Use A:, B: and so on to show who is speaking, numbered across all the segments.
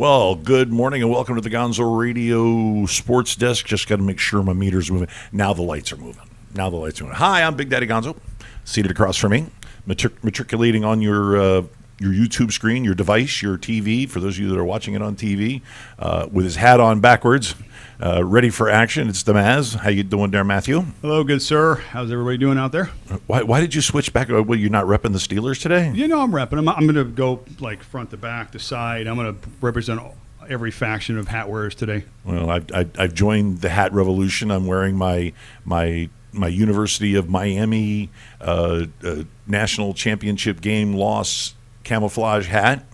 A: Well, good morning and welcome to the Gonzo Radio Sports Desk. Just got to make sure my meter's moving. Now the lights are moving. Hi, I'm Big Daddy Gonzo. Seated across from me, matriculating on your YouTube screen, your device, your TV, for those of you that are watching it on TV, with his hat on backwards, ready for action. It's the Maz. How you doing there, Matthew?
B: Hello, good sir. How's everybody doing out there?
A: Why did you switch back? What, you're not repping the Steelers today?
B: You know I'm repping. I'm going to go like front to back to side. I'm going to represent every faction of hat wearers today.
A: Well, I've joined the hat revolution. I'm wearing my University of Miami national championship game loss camouflage hat,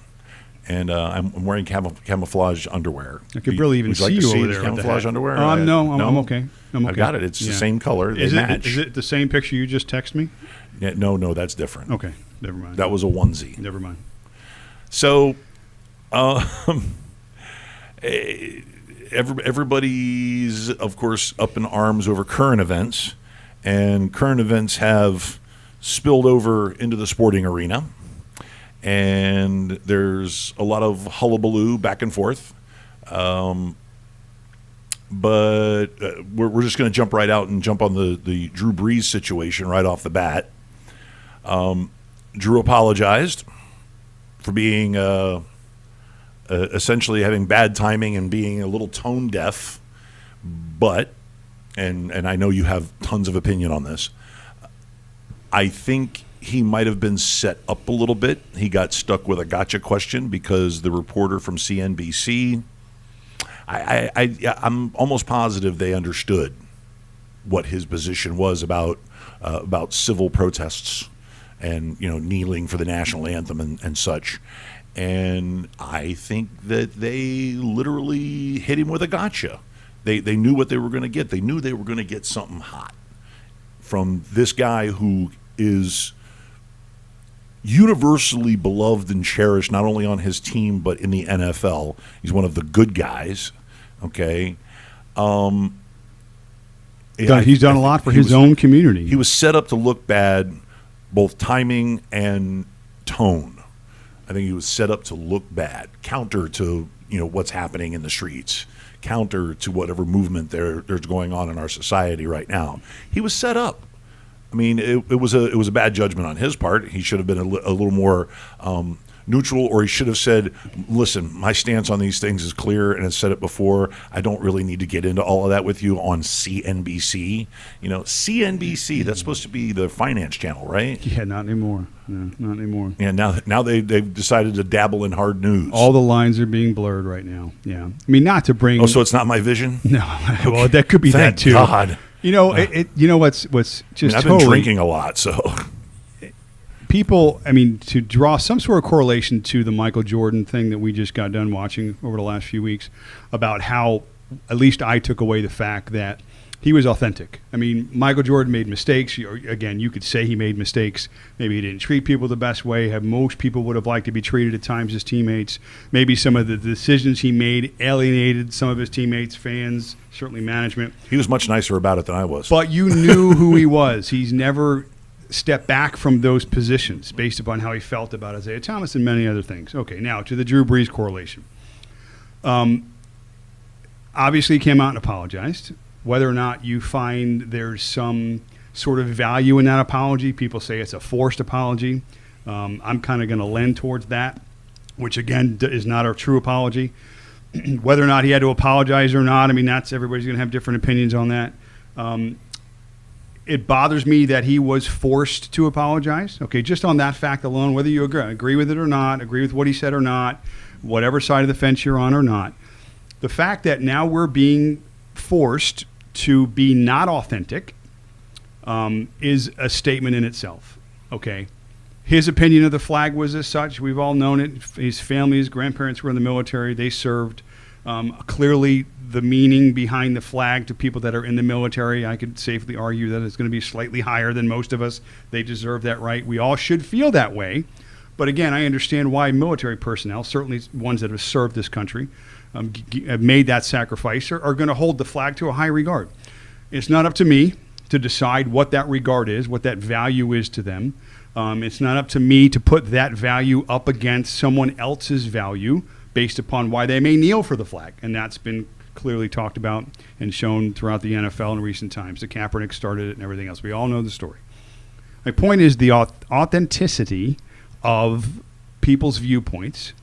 A: and I'm wearing camouflage underwear.
B: I could really even see you over there.
A: Camouflage underwear?
B: No, I'm okay.
A: I got it. It's the same color. They match.
B: Is it the same picture you just texted me?
A: Yeah, no, that's different.
B: Okay, never mind.
A: That was a onesie.
B: Never mind.
A: So, everybody's, of course, up in arms over current events, and current events have spilled over into the sporting arena. And there's a lot of hullabaloo back and forth. But we're just going to jump right out and jump on the Drew Brees situation right off the bat. Drew apologized for being essentially having bad timing and being a little tone deaf. But, and I know you have tons of opinion on this, I think he might have been set up a little bit. He got stuck with a gotcha question because the reporter from CNBC, I'm almost positive they understood what his position was about civil protests and, kneeling for the national anthem and such. And I think that they literally hit him with a gotcha. They knew what they were going to get. They knew they were going to get something hot from this guy who is universally beloved and cherished, not only on his team but in the NFL. He's one of the good guys. Okay,
B: he's done a lot for his own community.
A: He was set up to look bad, both timing and tone. I think he was set up to look bad, counter to what's happening in the streets, counter to whatever movement there's going on in our society right now. He was set up. I mean, it was a bad judgment on his part. He should have been a little more neutral, or he should have said, listen, my stance on these things is clear, and I've said it before. I don't really need to get into all of that with you on CNBC. CNBC, that's supposed to be the finance channel, right?
B: Yeah, not anymore. No, not anymore.
A: Yeah, now they've decided to dabble in hard news.
B: All the lines are being blurred right now. Yeah. I mean, not to bring...
A: Oh, so it's not my vision?
B: No. Well, that could be that too.
A: Thank God.
B: What's just
A: I've been drinking a lot, so...
B: People, to draw some sort of correlation to the Michael Jordan thing that we just got done watching over the last few weeks about how, at least I took away the fact that he was authentic. Michael Jordan made mistakes. Again, you could say he made mistakes. Maybe he didn't treat people the best way. Most people would have liked to be treated at times as teammates. Maybe some of the decisions he made alienated some of his teammates, fans, certainly management.
A: He was much nicer about it than I was.
B: But you knew who he was. He's never stepped back from those positions based upon how he felt about Isaiah Thomas and many other things. Okay, now to the Drew Brees correlation. Obviously, he came out and apologized. Whether or not you find there's some sort of value in that apology, people say it's a forced apology. I'm kind of going to lend towards that, which again is not a true apology. Whether or not he had to apologize or not, that's everybody's going to have different opinions on that. It bothers me that he was forced to apologize. Okay, just on that fact alone, whether you agree with it or not, agree with what he said or not, whatever side of the fence you're on or not, the fact that now we're being forced to be not authentic is a statement in itself. Okay, his opinion of the flag was as such. We've all known it. His family, his grandparents were in the military. They served. Clearly, the meaning behind the flag to people that are in the military, I could safely argue that it's going to be slightly higher than most of us. They deserve that right. We all should feel that way. But again, I understand why military personnel, certainly ones that have served this country, have made that sacrifice, are going to hold the flag to a high regard. It's not up to me to decide what that regard is, what that value is to them. It's not up to me to put that value up against someone else's value based upon why they may kneel for the flag. And that's been clearly talked about and shown throughout the NFL in recent times. The Kaepernick started it and everything else. We all know the story. My point is the authenticity of people's viewpoints.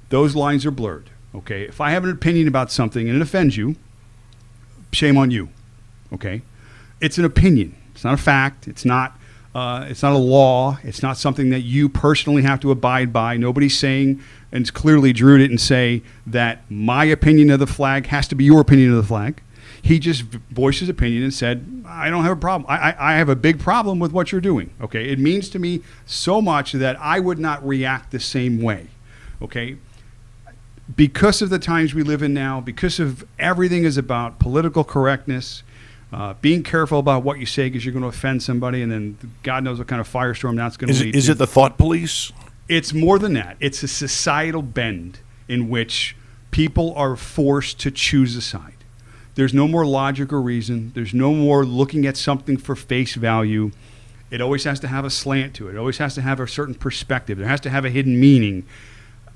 B: Those lines are blurred. Okay, if I have an opinion about something and it offends you, shame on you. Okay, it's an opinion. It's not a fact. It's not a law. It's not something that you personally have to abide by. Nobody's saying, and it's clearly Drew didn't say that my opinion of the flag has to be your opinion of the flag. He just voiced his opinion and said, I don't have a problem. I have a big problem with what you're doing. Okay, it means to me so much that I would not react the same way. Okay. Because of the times we live in now, because of everything is about political correctness, being careful about what you say because you're going to offend somebody, and then God knows what kind of firestorm that's going to lead to.
A: Is it the thought police?
B: It's more than that. It's a societal bend in which people are forced to choose a side. There's no more logic or reason. There's no more looking at something for face value. It always has to have a slant to it. It always has to have a certain perspective. There has to have a hidden meaning.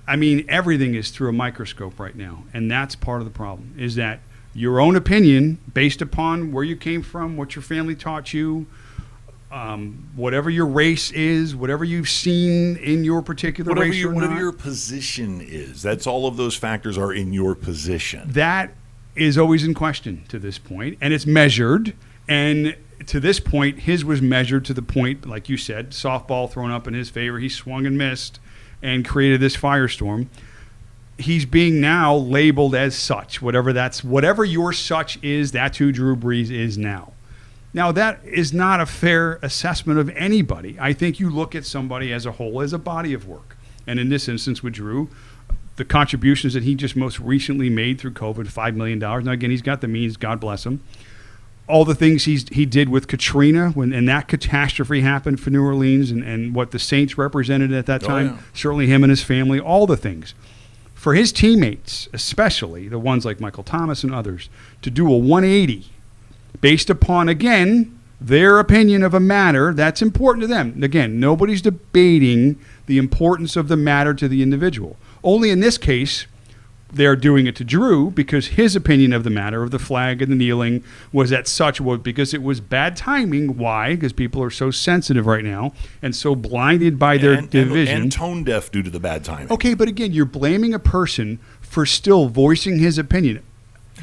B: I mean, everything is through a microscope right now, and that's part of the problem, is that your own opinion, based upon where you came from, what your family taught you, whatever your race is, whatever you've seen in your particular race or
A: whatever
B: not,
A: your position is, that's all of those factors are in your position.
B: That is always in question to this point, and it's measured, and to this point, his was measured to the point, like you said, softball thrown up in his favor, he swung and missed, and created this firestorm. He's being now labeled as such. Whatever your such is, that's who Drew Brees is now. Now, that is not a fair assessment of anybody. I think you look at somebody as a whole, as a body of work. And in this instance with Drew, the contributions that he just most recently made through COVID, $5 million. Now, again, he's got the means, God bless him. All the things he did with Katrina and that catastrophe happened for New Orleans and what the Saints represented at that time, certainly him and his family, all the things. For his teammates, especially the ones like Michael Thomas and others, to do a 180 based upon, again, their opinion of a matter that's important to them. Again, nobody's debating the importance of the matter to the individual. Only in this case, they're doing it to Drew because his opinion of the matter of the flag and the kneeling was at such because it was bad timing. Why? Because people are so sensitive right now and so blinded by their division.
A: And tone deaf due to the bad timing.
B: Okay, but again, you're blaming a person for still voicing his opinion.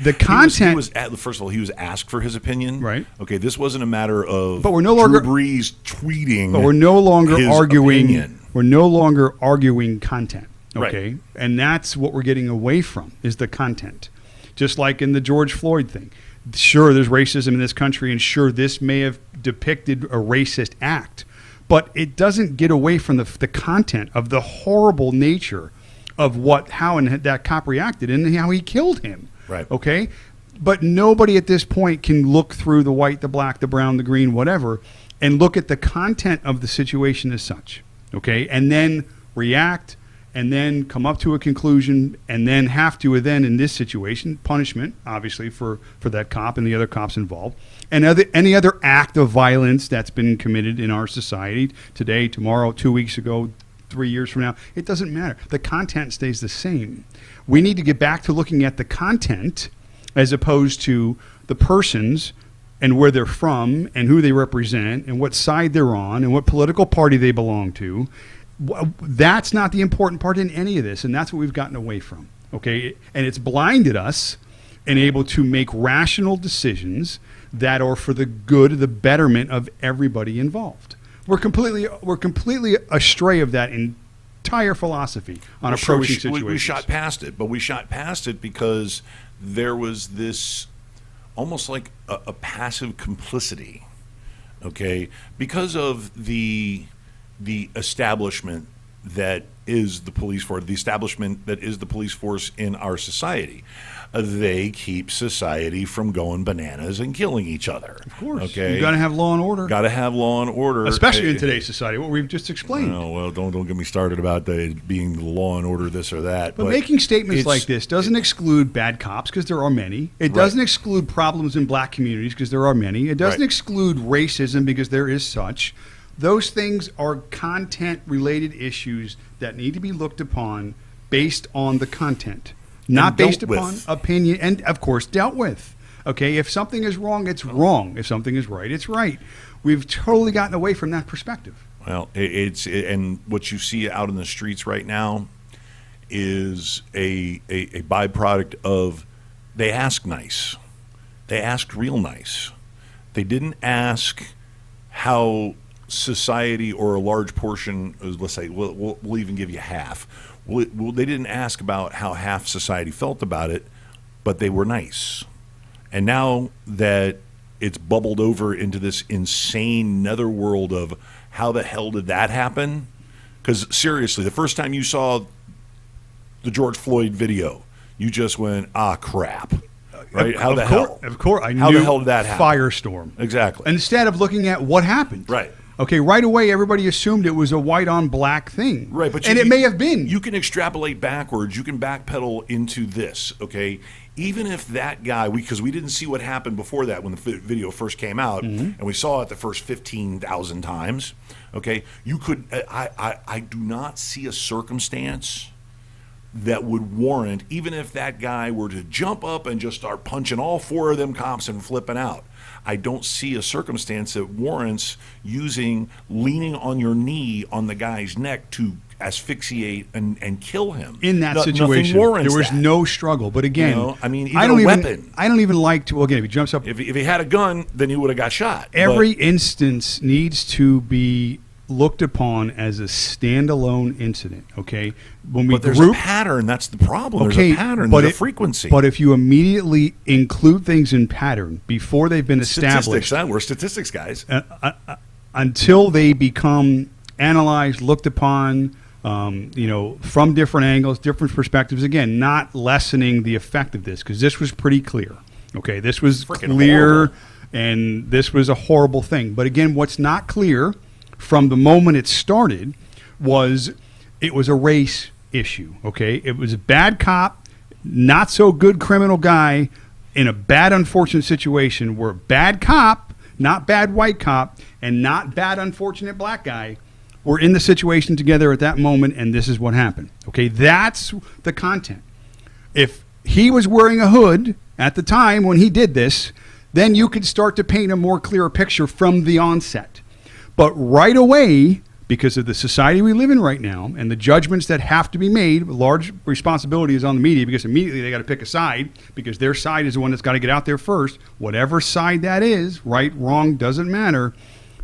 B: The content.
A: First of all, he was asked for his opinion.
B: Right.
A: Okay, this wasn't a matter of
B: but we're no longer,
A: Drew Brees tweeting.
B: But we're no longer arguing.
A: Opinion.
B: We're no longer arguing content. Okay,
A: right.
B: And that's what we're getting away from is the content. Just like in the George Floyd thing. Sure, there's racism in this country, and sure, this may have depicted a racist act, but it doesn't get away from the content of the horrible nature of how that cop reacted and how he killed him.
A: Right.
B: Okay, but nobody at this point can look through the white, the black, the brown, the green, whatever, and look at the content of the situation as such. Okay, and then react. And then come up to a conclusion, and then have to, then in this situation, punishment, obviously, for that cop and the other cops involved, and any other act of violence that's been committed in our society today, tomorrow, 2 weeks ago, 3 years from now. It doesn't matter. The content stays the same. We need to get back to looking at the content as opposed to the persons and where they're from and who they represent and what side they're on and what political party they belong to. That's not the important part in any of this, and that's what we've gotten away from. Okay, and it's blinded us and able to make rational decisions that are for the good, the betterment of everybody involved. We're completely astray of that entire philosophy on approaching situations.
A: We shot past it, but we shot past it because there was this almost like a passive complicity. Okay, because of the establishment that is the police force, the establishment that is the police force in our society. They keep society from going bananas and killing each other.
B: Of course.
A: Okay.
B: You got to have law and order.
A: Got to have law and order.
B: Especially in today's society, what we've just explained.
A: Oh, well, don't get me started about being the law and order this or that.
B: But making statements like this doesn't exclude bad cops, because there are many. It doesn't exclude problems in black communities, because there are many. It doesn't exclude racism, because there is such. Those things are content-related issues that need to be looked upon based on the content, not based upon opinion, and of course dealt with. Okay, if something is wrong, it's wrong. If something is right, it's right. We've totally gotten away from that perspective.
A: Well, and what you see out in the streets right now is a byproduct of they ask nice. They asked real nice. They didn't ask how society or a large portion, let's say, we'll even give you half. They didn't ask about how half society felt about it, but they were nice. And now that it's bubbled over into this insane netherworld of how the hell did that happen? Because seriously, the first time you saw the George Floyd video, you just went, ah, crap. Right? How the hell?
B: Of course.
A: How the hell did that happen?
B: Firestorm.
A: Exactly.
B: Instead of looking at what happened.
A: Right.
B: Okay, right away, everybody assumed it was a white on black thing.
A: Right. But
B: it may have been.
A: You can extrapolate backwards. You can backpedal into this, okay? Even if that guy, because we didn't see what happened before that when the video first came out, and we saw it the first 15,000 times, okay? You could, I do not see a circumstance that would warrant, even if that guy were to jump up and just start punching all four of them cops and flipping out. I don't see a circumstance that warrants leaning on your knee on the guy's neck to asphyxiate and kill him.
B: In that situation, there was no struggle. But again,
A: I mean, I don't
B: even like to. Well, again, if he jumps up,
A: if he had a gun, then he would have got shot.
B: Every instance needs to be looked upon as a standalone incident. Okay,
A: but there's a pattern. That's the problem.
B: Okay,
A: there's a pattern. There's a frequency.
B: But if you immediately include things in pattern before they've been established,
A: we're statistics guys.
B: Until they become analyzed, looked upon, from different angles, different perspectives. Again, not lessening the effect of this, because this was pretty clear. Okay, this was clear,
A: horrible.
B: And this was a horrible thing. But again, what's not clear from the moment it started was it was a race issue. Okay, it was a bad cop, not so good criminal guy in a bad, unfortunate situation where bad cop, not bad white cop, and not bad, unfortunate black guy were in the situation together at that moment, and this is what happened. Okay, that's the content. If he was wearing a hood at the time when he did this, then you could start to paint a more clear picture from the onset. But right away, because of the society we live in right now and the judgments that have to be made, large responsibility is on the media, because immediately they got to pick a side, because their side is the one that's got to get out there first. Whatever side that is, right, wrong, doesn't matter.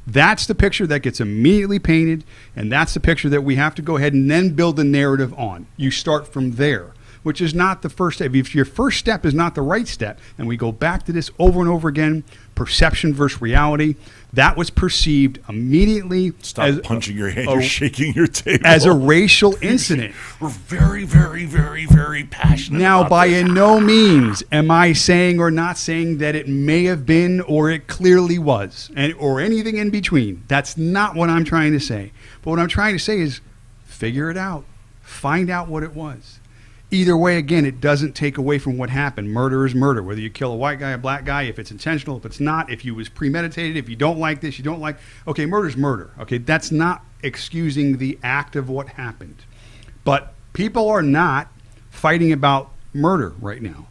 B: That's the picture that gets immediately painted, and that's the picture that we have to go ahead and then build the narrative on. You start from there, which is not the first step. If your first step is not the right step, and we go back to this over and over again, perception versus reality, that was perceived immediately.
A: Stop punching your hand. You're shaking your table.
B: As a racial incident.
A: We're very, very, very, very passionate
B: now,
A: about
B: by
A: this.
B: no means am I saying or not saying that it may have been or it clearly was, or anything in between. That's not what I'm trying to say. But what I'm trying to say is figure it out. Find out what it was. Either way, again, it doesn't take away from what happened. Murder is murder. Whether you kill a white guy, a black guy, if it's intentional, if it's not, if you was premeditated, if you don't like this, you don't like... Okay, murder's murder. Okay, that's not excusing the act of what happened. But people are not fighting about murder right now.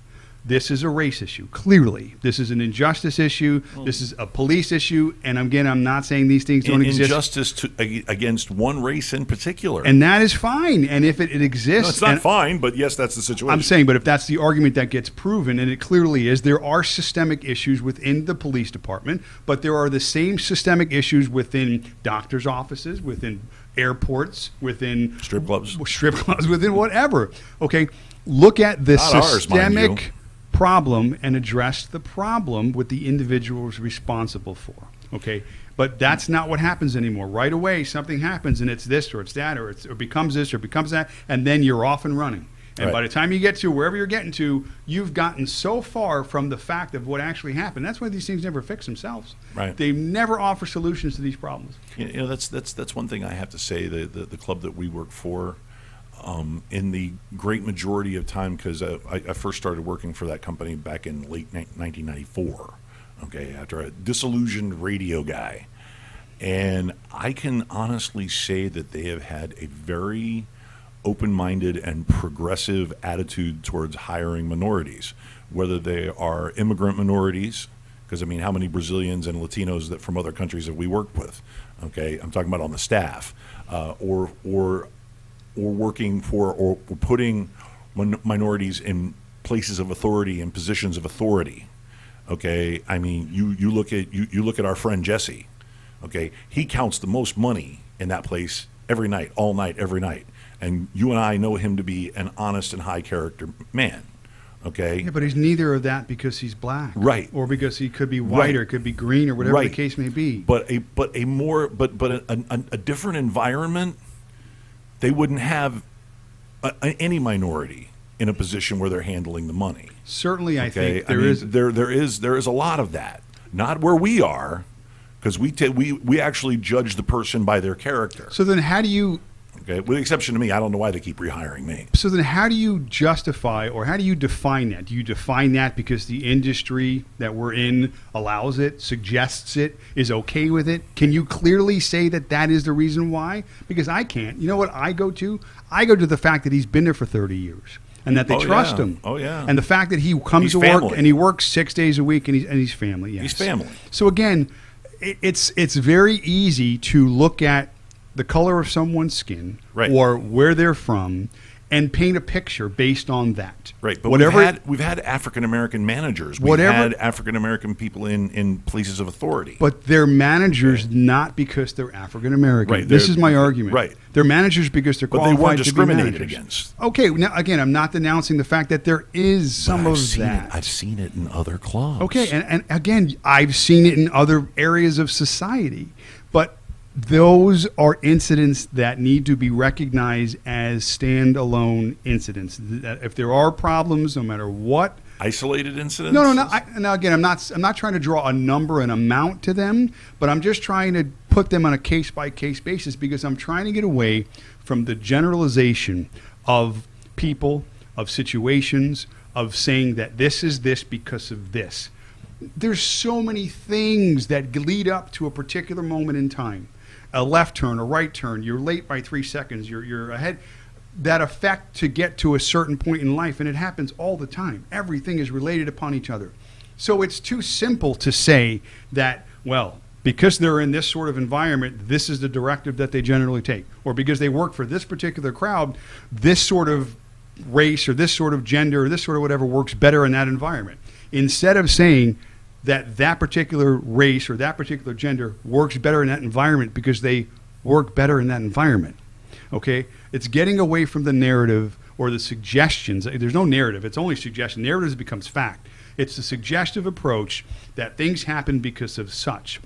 B: This is a race issue, clearly. This is an injustice issue. This is a police issue. And again, I'm not saying these things don't exist.
A: Injustice against one race in particular.
B: And that is fine. And if it exists...
A: No, it's not fine, but yes, that's the situation.
B: I'm saying, but if that's the argument that gets proven, and it clearly is, there are systemic issues within the police department, but there are the same systemic issues within doctors' offices, within airports, within...
A: Strip clubs,
B: within whatever. Okay, look at the
A: not
B: systemic...
A: ours,
B: problem and address the problem with the individuals responsible for. Okay, but that's not what happens anymore. Right away, something happens and it's this or it's that or it becomes this or becomes that, and then you're off and running. And
A: right.
B: By the time you get to wherever you're getting to, you've gotten so far from the fact of what actually happened. That's why these things never fix themselves.
A: Right.
B: They never offer solutions to these problems.
A: That's one thing I have to say. The club that we work for. In the great majority of time, because I first started working for that company back in late 1994, okay, after a disillusioned radio guy. And I can honestly say that they have had a very open-minded and progressive attitude towards hiring minorities, whether they are immigrant minorities, because I mean, how many Brazilians and Latinos that from other countries have we worked with? Okay, I'm talking about on the staff, or working for or putting minorities in places of authority and positions of authority. Okay, I mean, you look at our friend Jesse. Okay, he counts the most money in that place every night, all night, every night, and you and I know him to be an honest and high character man. Okay.
B: Yeah, but he's neither of that because he's black,
A: right?
B: Or because he could be white, or could be green, or whatever the case may be.
A: But a different environment, they wouldn't have any minority in a position where they're handling the money.
B: Certainly, I think
A: there is a lot of that. Not where we are, because we actually judge the person by their character.
B: So then, how do you?
A: Okay, with the exception of me, I don't know why they keep rehiring me.
B: So then how do you justify, or how do you define that? Do you define that because the industry that we're in allows it, suggests it, is okay with it? Can you clearly say that that is the reason why? Because I can't. You know what I go to? I go to the fact that he's been there for 30 years and that they trust him.
A: Oh, yeah.
B: And the fact that he comes to work and he works 6 days a week and he's family. Yes.
A: He's family.
B: So again, it's very easy to look at the color of someone's skin,
A: right,
B: or where they're from, and paint a picture based on that.
A: Right, but
B: whatever,
A: we've had African American managers. We've had African American people in places of authority.
B: But they're managers not because they're African American.
A: Right,
B: this is my argument.
A: Right,
B: they're managers because they're qualified
A: but they weren't
B: to
A: discriminated
B: be managers.
A: against.
B: Okay, now again, I'm not denouncing the fact that there is some of that.
A: I've seen it in other clubs.
B: Okay, and again, I've seen it in other areas of society, but those are incidents that need to be recognized as standalone incidents. That if there are problems, no matter what,
A: isolated incidents.
B: No. Now again, I'm not trying to draw a number, an amount to them, but I'm just trying to put them on a case by case basis because I'm trying to get away from the generalization of people, of situations, of saying that this is this because of this. There's so many things that lead up to a particular moment in time. A left turn, a right turn, you're late by 3 seconds, you're ahead, that affect to get to a certain point in life, and it happens all the time. Everything is related upon each other. So it's too simple to say that, well, because they're in this sort of environment, this is the directive that they generally take. Or because they work for this particular crowd, this sort of race or this sort of gender or this sort of whatever works better in that environment. Instead of saying that particular race or that particular gender works better in that environment because they work better in that environment. Okay? It's getting away from the narrative or the suggestions. There's no narrative. It's only suggestion. Narrative becomes fact. It's a suggestive approach that things happen because of such.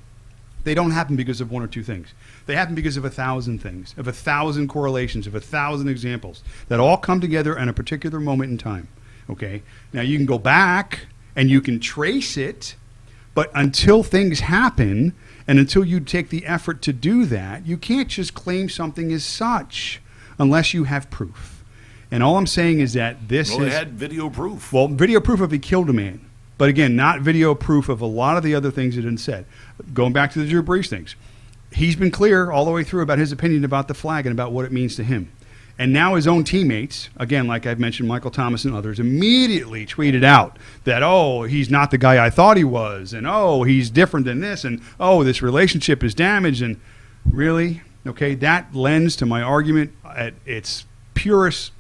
B: They don't happen because of one or two things. They happen because of 1,000 things, of 1,000 correlations, of 1,000 examples that all come together in a particular moment in time. Okay? Now you can go back and you can trace it, but until things happen and until you take the effort to do that, you can't just claim something as such unless you have proof. And all I'm saying is that this
A: they had video proof.
B: Well, video proof of he killed a man. But again, not video proof of a lot of the other things that have been said. Going back to the Drew Brees things. He's been clear all the way through about his opinion about the flag and about what it means to him. And now his own teammates, again, like I've mentioned, Michael Thomas and others, immediately tweeted out that, oh, he's not the guy I thought he was, and oh, he's different than this, and oh, this relationship is damaged, and really? Okay, that lends to my argument at its purest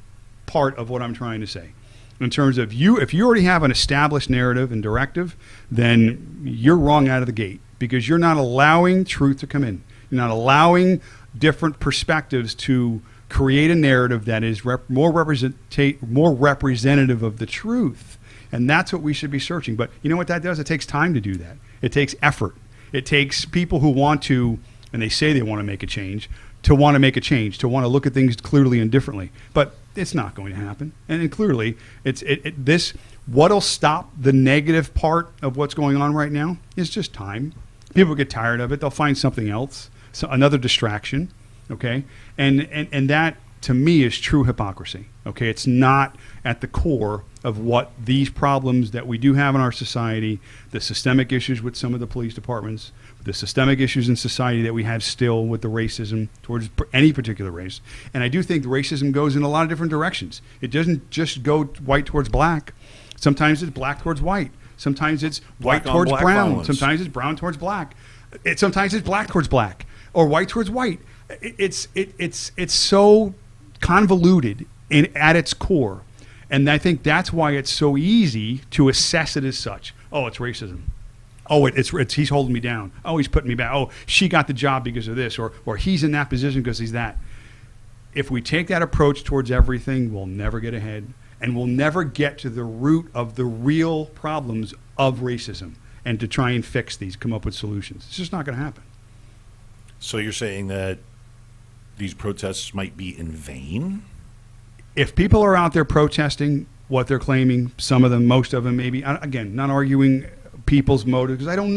B: part of what I'm trying to say. In terms of if you already have an established narrative and directive, then you're wrong out of the gate because you're not allowing truth to come in. You're not allowing different perspectives to create a narrative that is more representative of the truth. And that's what we should be searching. But you know what that does? It takes time to do that. It takes effort. It takes people who want to, and they say they want to make a change, to want to make a change, to want to look at things clearly and differently. But it's not going to happen. And clearly, what'll stop the negative part of what's going on right now is just time. People get tired of it. They'll find something else, so another distraction. Okay, and that to me, is true hypocrisy. Okay, it's not at the core of what these problems that we do have in our society, the systemic issues with some of the police departments, the systemic issues in society that we have still with the racism towards any particular race. And I do think the racism goes in a lot of different directions. It doesn't just go white towards black. Sometimes it's black towards white. Sometimes it's white towards brown.
A: Violence.
B: Sometimes it's brown towards black. Sometimes it's black towards black or white towards white. It's so convoluted at its core. And I think that's why it's so easy to assess it as such. Oh, it's racism. Oh, it's he's holding me down. Oh, he's putting me back. Oh, she got the job because of this, or he's in that position because he's that. If we take that approach towards everything, we'll never get ahead, and we'll never get to the root of the real problems of racism and to try and fix these, come up with solutions. It's just not going to happen.
A: So you're saying that these protests might be in vain?
B: If people are out there protesting what they're claiming, some of them, most of them, maybe, again, not arguing people's motives, because I don't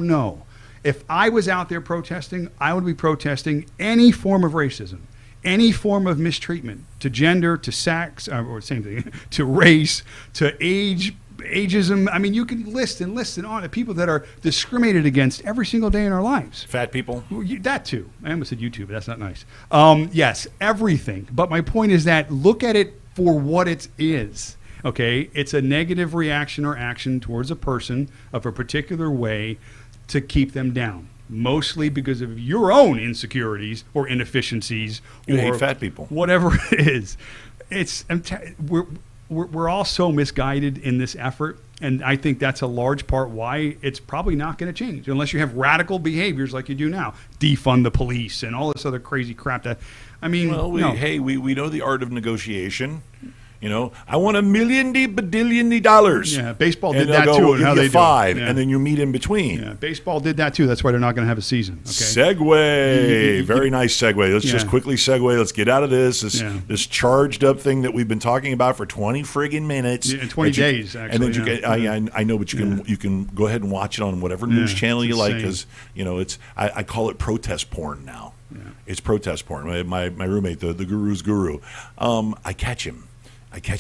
B: know. If I was out there protesting, I would be protesting any form of racism, any form of mistreatment to gender, to sex, or same thing, to race, to ageism. I mean, you can list and on the people that are discriminated against every single day in our lives.
A: Fat people?
B: That too. I almost said YouTube, but that's not nice. Yes, everything. But my point is that look at it for what it is. Okay, it's a negative reaction or action towards a person of a particular way to keep them down, mostly because of your own insecurities or inefficiencies.
A: You
B: or
A: hate fat people.
B: Whatever it is. We're all so misguided in this effort, and I think that's a large part why it's probably not going to change unless you have radical behaviors like you do now, defund the police and all this other crazy crap. That, I mean,
A: well, we know the art of negotiation. You know, I want $1 million badillion dollars.
B: Yeah, baseball did
A: and
B: that
A: go,
B: too.
A: We'll
B: And how
A: give
B: they
A: you $5,
B: do it. Yeah.
A: and then you meet in between.
B: Yeah, baseball did that too. That's why they're not going to have a season. Okay.
A: Segue. Very nice segue. Let's just
B: Yeah.
A: quickly segue. Let's get out of this
B: Yeah.
A: this charged up thing that we've been talking about for 20 friggin' minutes.
B: Yeah, 20 days,
A: And then
B: actually,
A: you can, I know, but you can go ahead and watch it on whatever news channel
B: it's
A: you like,
B: insane.
A: because it's I call it protest porn now.
B: Yeah.
A: It's protest porn. My roommate, the guru's guru, I catch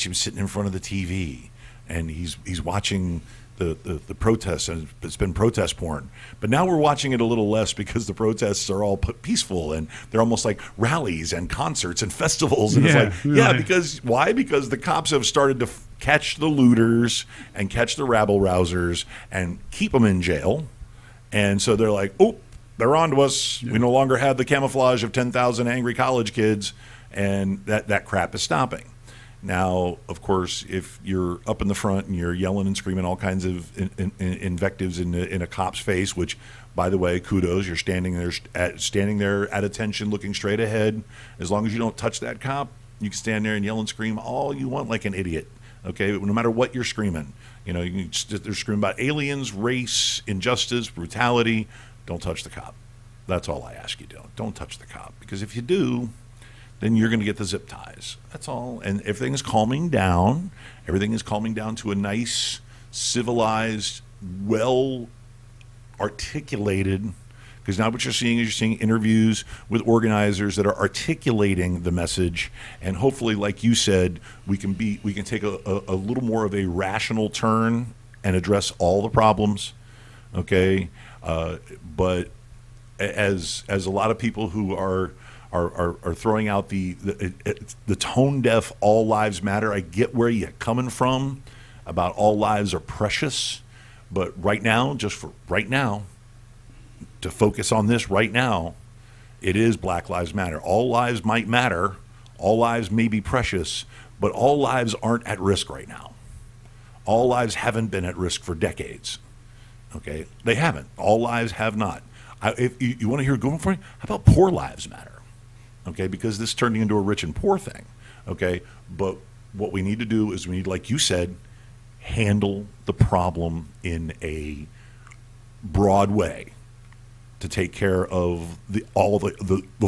A: him sitting in front of the TV, and he's watching the protests, and it's been protest porn. But now we're watching it a little less because the protests are all peaceful, and they're almost like rallies and concerts and festivals. And it's like, because why? Because the cops have started to catch the looters and catch the rabble rousers and keep them in jail. And so they're like, oh, they're on to us. Yeah. We no longer have the camouflage of 10,000 angry college kids, and that crap is stopping. Now, of course, if you're up in the front and you're yelling and screaming all kinds of invectives in a cop's face, which, by the way, kudos, you're standing there at attention, looking straight ahead. As long as you don't touch that cop, you can stand there and yell and scream all you want like an idiot. Okay, no matter what you're screaming, they're screaming about aliens, race, injustice, brutality. Don't touch the cop. That's all I ask you. Don't touch the cop, because if you do, then you're going to get the zip ties. That's all. And everything is calming down. Everything is calming down to a nice, civilized, well-articulated, because now what you're seeing interviews with organizers that are articulating the message, and hopefully, like you said, we can take a little more of a rational turn and address all the problems, okay? But as a lot of people who are throwing out the tone deaf all lives matter. I get where you're coming from about all lives are precious, but right now, just for right now, to focus on this right now, it is Black Lives Matter. All lives might matter, all lives may be precious, but all lives aren't at risk right now. All lives haven't been at risk for decades. Okay, they haven't. All lives have not. If you want to hear a good one for you, how about poor lives matter? Okay, because this is turning into a rich and poor thing. Okay, but what we need to do is we need, like you said, handle the problem in a broad way to take care of the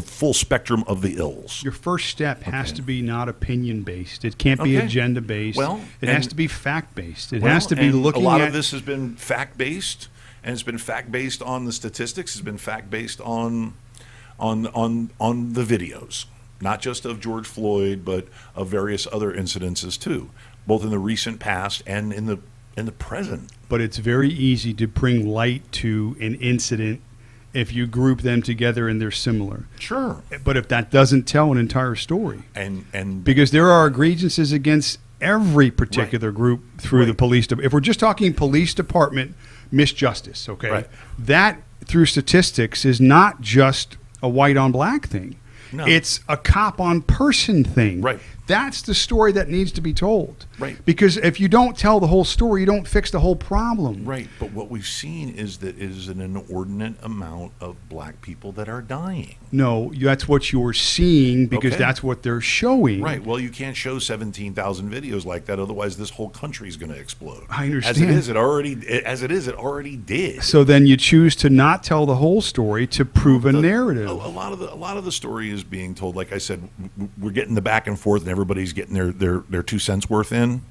A: full spectrum of the ills.
B: Your first step has to be not opinion-based. It can't be agenda-based.
A: Well,
B: it has to be fact-based. It has to be looking at...
A: A lot of this has been fact-based, and it's been fact-based on the statistics. It's been fact-based on the videos. not just of George Floyd, but of various other incidences too, both in the recent past and in the present.
B: But it's very easy to bring light to an incident if you group them together and they're similar.
A: Sure.
B: But if that doesn't tell an entire story.
A: And
B: because there are egregiouses against every particular group through the police. If we're just talking police department misjustice, okay,
A: Right.
B: that through statistics is not just a white on black thing.
A: No.
B: It's a cop on person thing.
A: Right.
B: That's the story that needs to be told.
A: Right.
B: Because if you don't tell the whole story, you don't fix the whole problem.
A: Right, but what we've seen is that it is an inordinate amount of black people that are dying.
B: No, that's what you're seeing because
A: Okay.
B: that's what they're showing.
A: Right. Well, you can't show 17,000 videos like that, otherwise this whole country is going to explode.
B: I understand.
A: It already did.
B: So then you choose to not tell the whole story to prove a narrative.
A: A lot of the story is being told. Like I said, we're getting the back and forth, and everybody's getting their 2 cents worth in.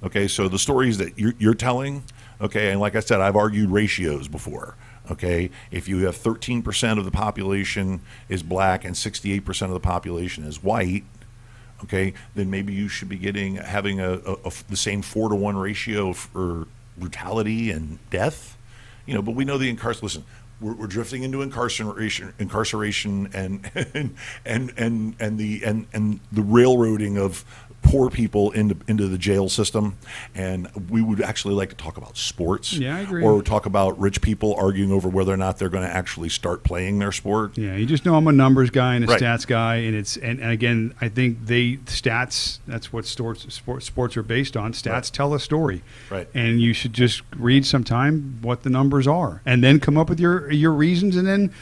A: Okay, so the stories that you're telling. Okay, and like I said, I've argued ratios before. Okay, if you have 13% of the population is black and 68% of the population is white, okay, then maybe you should be having the same 4-to-1 ratio for brutality and death. But we know the Listen, we're drifting into incarceration, and the railroading of poor people into the jail system, and we would actually like to talk about sports.
B: Yeah, I agree.
A: Or talk about rich people arguing over whether or not they're going to actually start playing their sport.
B: Yeah, you just know I'm a numbers guy and a
A: Right.
B: stats guy, and again, I think stats. That's what sports are based on. Stats
A: Right.
B: tell a story,
A: Right.
B: And you should just read sometime what the numbers are, and then come up with your reasons, and then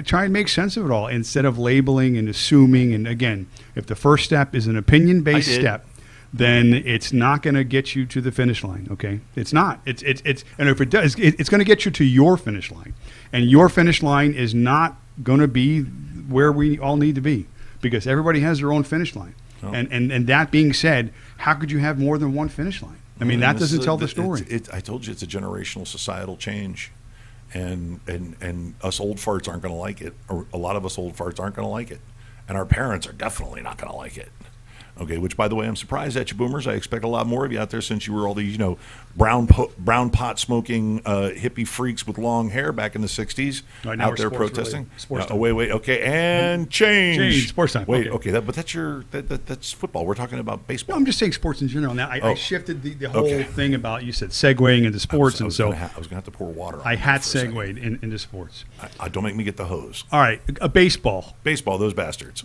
B: try and make sense of it all instead of labeling and assuming. And again, if the first step is an opinion-based step, then it's not going to get you to the finish line. Okay, it's not. It's and if it does, it's going to get you to your finish line, and your finish line is not going to be where we all need to be because everybody has their own finish line.
A: Oh.
B: And that being said, how could you have more than one finish line? I mean, that doesn't tell the story.
A: I told you it's a generational societal change. And us old farts aren't going to like it, or a lot of us old farts aren't going to like it, and our parents are definitely not going to like it. Okay, which by the way, I'm surprised at you, boomers. I expect a lot more of you out there since you were all these, brown pot smoking hippie freaks with long hair back in the '60s
B: Right, now
A: out
B: we're
A: there
B: sports
A: protesting.
B: related. Sports time.
A: Wait, okay, and change.
B: Sports time.
A: Wait,
B: Okay.
A: okay, but that's football. We're talking about baseball.
B: No, I'm just saying sports in general. Now, I shifted the whole
A: Okay.
B: thing about, you said segueing into sports,
A: I
B: and
A: was
B: so
A: gonna have to pour water on
B: I
A: you
B: had
A: for a second.
B: segued into sports.
A: Don't make me get the hose.
B: All right, a baseball.
A: Baseball, those bastards.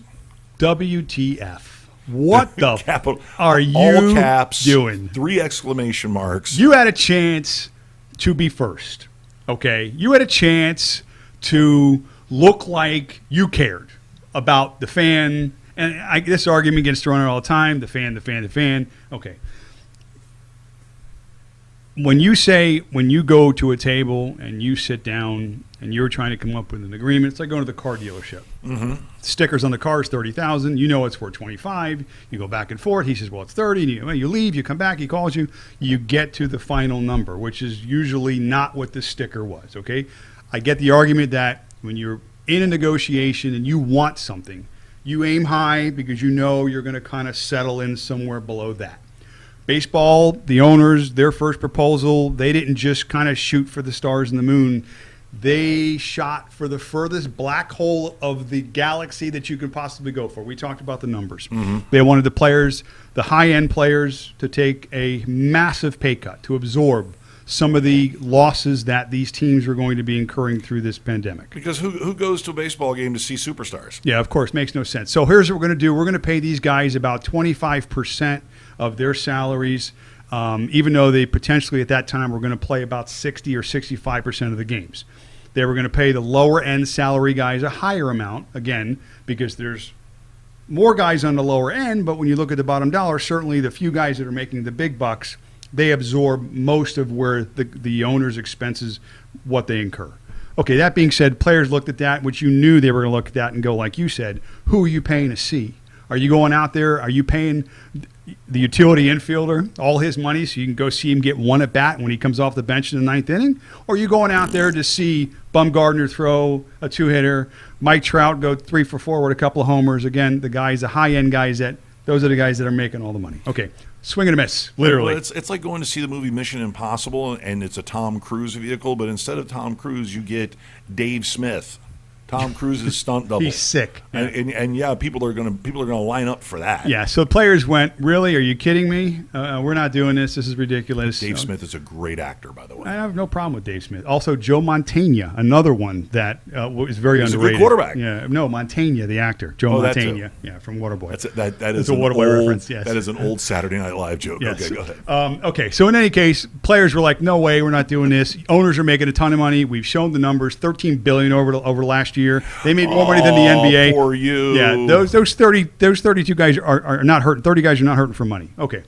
B: WTF. What the
A: Capital,
B: are you
A: all caps,
B: doing?
A: 3 exclamation marks.
B: You had a chance to be first, okay? You had a chance to look like you cared about the fan. And this argument gets thrown out all the time, the fan. Okay. When you go to a table and you sit down and you're trying to come up with an agreement, it's like going to the car dealership. Mm-hmm. Stickers on the car is $30,000. You know it's for $25,000. You go back and forth. He says, "Well, it's $30,000." You leave. You come back. He calls you. You get to the final number, which is usually not what the sticker was. Okay, I get the argument that when you're in a negotiation and you want something, you aim high because you know you're going to kind of settle in somewhere below that. Baseball, the owners, their first proposal, they didn't just kind of shoot for the stars and the moon. They shot for the furthest black hole of the galaxy that you could possibly go for. We talked about the numbers. Mm-hmm. They wanted the players, the high-end players, to take a massive pay cut, to absorb some of the losses that these teams are going to be incurring through this pandemic.
A: Because who goes to a baseball game to see superstars?
B: Yeah, of course, makes no sense. So here's what we're going to do. We're going to pay these guys about 25% of their salaries, even though they potentially at that time were going to play about 60 or 65% of the games. They were going to pay the lower-end salary guys a higher amount, again, because there's more guys on the lower end, but when you look at the bottom dollar, certainly the few guys that are making the big bucks, they absorb most of where the owner's expenses, what they incur. Okay, that being said, players looked at that, which you knew they were going to look at that and go, like you said, who are you paying to see? Are you going out there? Are you paying the utility infielder all his money so you can go see him get one at bat when he comes off the bench in the ninth inning? Or are you going out there to see Bumgarner throw a 2-hitter, Mike Trout go 3 for 4 with a couple of homers? Again, the high-end guys those are the guys that are making all the money. Okay, swing and a miss, literally.
A: Well, it's like going to see the movie Mission Impossible, and it's a Tom Cruise vehicle, but instead of Tom Cruise, you get Dave Smith. Tom Cruise's stunt double.
B: He's sick.
A: And yeah, people are gonna line up for that.
B: Yeah, so players went, really? Are you kidding me? We're not doing this. This is ridiculous.
A: Dave Smith is a great actor, by the way.
B: I have no problem with Dave Smith. Also, Joe Montana, another one that is very
A: He's
B: underrated.
A: a good quarterback.
B: Yeah, no, Montana, the actor. Joe Montana. Yeah, from Waterboy.
A: That is
B: a Waterboy reference, yes.
A: That is an old Saturday Night Live joke.
B: Yes.
A: Okay, go ahead.
B: Okay, so in any case, players were like, no way, we're not doing this. Owners are making a ton of money. We've shown the numbers, $13 billion over last year. They made more money than the NBA.
A: For you.
B: Yeah, those 32 guys are not hurting. 30 guys are not hurting for money. Okay.